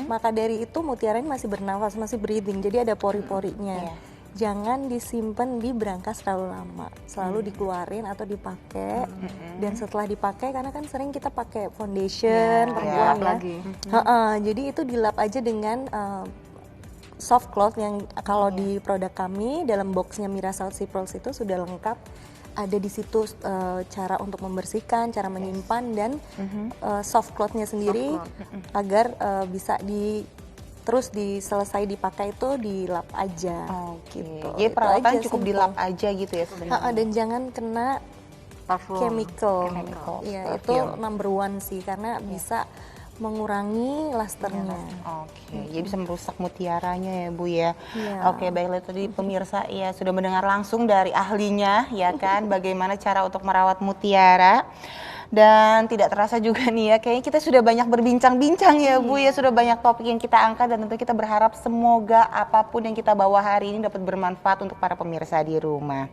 Speaker 4: Maka dari itu mutiara ini masih bernafas, masih breathing. Jadi ada pori-porinya.
Speaker 1: Iya.
Speaker 4: Jangan disimpan di berangkas terlalu lama, selalu dikeluarin atau dipakai. Dan setelah dipakai, karena kan sering kita pakai foundation, perempuan
Speaker 2: dilap
Speaker 4: ya.
Speaker 2: lagi.
Speaker 4: Jadi itu dilap aja dengan soft cloth yang kalau di produk kami dalam boxnya Mira South Sea Pearls itu sudah lengkap. Ada di situ cara untuk membersihkan, cara menyimpan dan soft cloth-nya sendiri agar bisa terus selesai dipakai itu dilap aja.
Speaker 1: Oke.
Speaker 4: Gitu.
Speaker 1: Jadi
Speaker 4: Itu
Speaker 1: perawatan
Speaker 4: aja,
Speaker 1: cukup
Speaker 4: simple.
Speaker 1: dilap aja gitu ya sebenarnya.
Speaker 4: Dan jangan kena
Speaker 2: Parfum.
Speaker 4: chemical.
Speaker 1: Chemical,
Speaker 4: Iya, itu
Speaker 1: perfume.
Speaker 4: number one sih karena bisa mengurangi lasternya.
Speaker 1: Oke, jadi bisa merusak mutiaranya ya Bu ya.
Speaker 4: Iya.
Speaker 1: Oke, baiklah tadi pemirsa ya sudah mendengar langsung dari ahlinya ya kan bagaimana cara untuk merawat mutiara. Dan tidak terasa juga nih ya, kayaknya kita sudah banyak berbincang-bincang ya Bu ya, sudah banyak topik yang kita angkat dan tentu kita berharap semoga apapun yang kita bawa hari ini dapat bermanfaat untuk para pemirsa di rumah.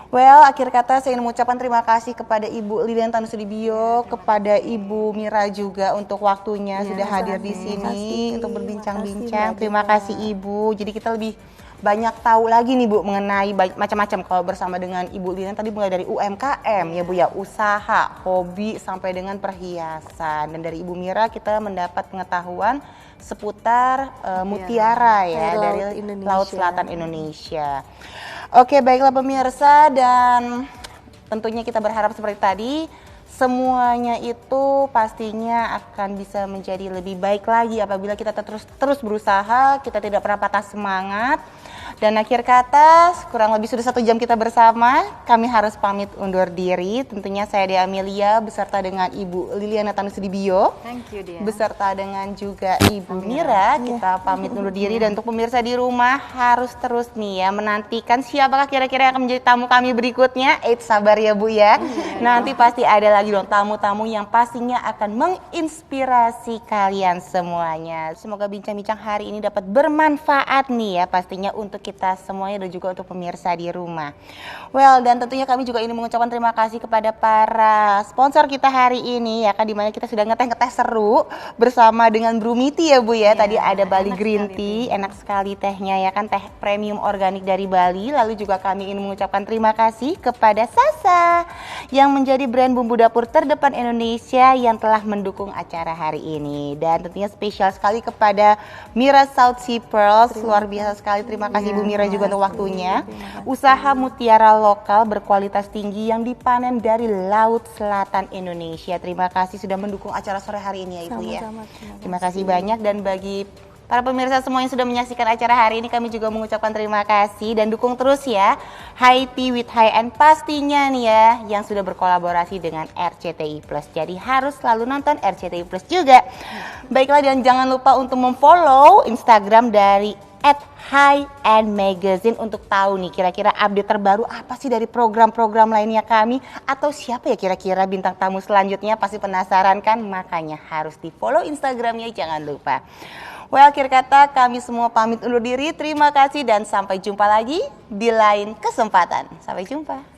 Speaker 1: Well, akhir kata saya ingin mengucapkan terima kasih kepada Ibu Liliana Tanusudibio, kepada Ibu Mira juga untuk waktunya sudah hadir di sini untuk berbincang-bincang. Terima kasih Ibu. Jadi kita lebih banyak tahu lagi nih Bu mengenai macam-macam kalau bersama dengan Ibu Lilian tadi mulai dari UMKM ya Bu ya, usaha, hobi sampai dengan perhiasan. Dan dari Ibu Mira kita mendapat pengetahuan seputar mutiara ya dari Laut Selatan Indonesia. Oke, baiklah pemirsa, dan tentunya kita berharap seperti tadi semuanya itu pastinya akan bisa menjadi lebih baik lagi apabila kita terus berusaha, kita tidak pernah patah semangat. Dan akhir kata, kurang lebih sudah 1 jam kita bersama, kami harus pamit undur diri. Tentunya saya Dea Amelia beserta dengan Ibu Liliana Tanusudibio.
Speaker 3: Thank you, Dea.
Speaker 1: Beserta dengan juga Ibu Mira, kita pamit undur diri. Dan untuk pemirsa di rumah harus terus nih ya menantikan siapakah kira-kira yang akan menjadi tamu kami berikutnya. Sabar ya Bu ya. Nanti pasti ada lagi dong tamu-tamu yang pastinya akan menginspirasi kalian semuanya. Semoga bincang-bincang hari ini dapat bermanfaat nih ya pastinya untuk kita semuanya dan juga untuk pemirsa di rumah. Well, dan tentunya kami juga ingin mengucapkan terima kasih kepada para sponsor kita hari ini ya kan, dimana kita sudah ngeteh seru bersama dengan Brumiti ya Bu ya. Tadi ada Bali Green Tea, enak sekali tehnya ya kan, teh premium organik dari Bali. Lalu juga kami ingin mengucapkan terima kasih kepada Sasa yang menjadi brand bumbu dapur terdepan Indonesia yang telah mendukung acara hari ini. Dan tentunya spesial sekali kepada Mira South Sea Pearls, luar biasa sekali. Terima kasih Bu Mira juga untuk waktunya. Usaha mutiara lokal berkualitas tinggi yang dipanen dari Laut Selatan Indonesia. Terima kasih sudah mendukung acara sore hari ini ya Ibu ya. Terima kasih banyak. Dan bagi para pemirsa semua yang sudah menyaksikan acara hari ini, kami juga mengucapkan terima kasih dan dukung terus ya High Tea with High End pastinya nih ya yang sudah berkolaborasi dengan RCTI Plus. Jadi harus selalu nonton RCTI Plus juga. Baiklah, dan jangan lupa untuk memfollow Instagram dari @highendmagazine untuk tahu nih kira-kira update terbaru apa sih dari program-program lainnya kami, atau siapa ya kira-kira bintang tamu selanjutnya. Pasti penasaran kan? Makanya harus di follow Instagramnya, jangan lupa. Well, akhir kata kami semua pamit undur diri. Terima kasih dan sampai jumpa lagi di lain kesempatan. Sampai jumpa.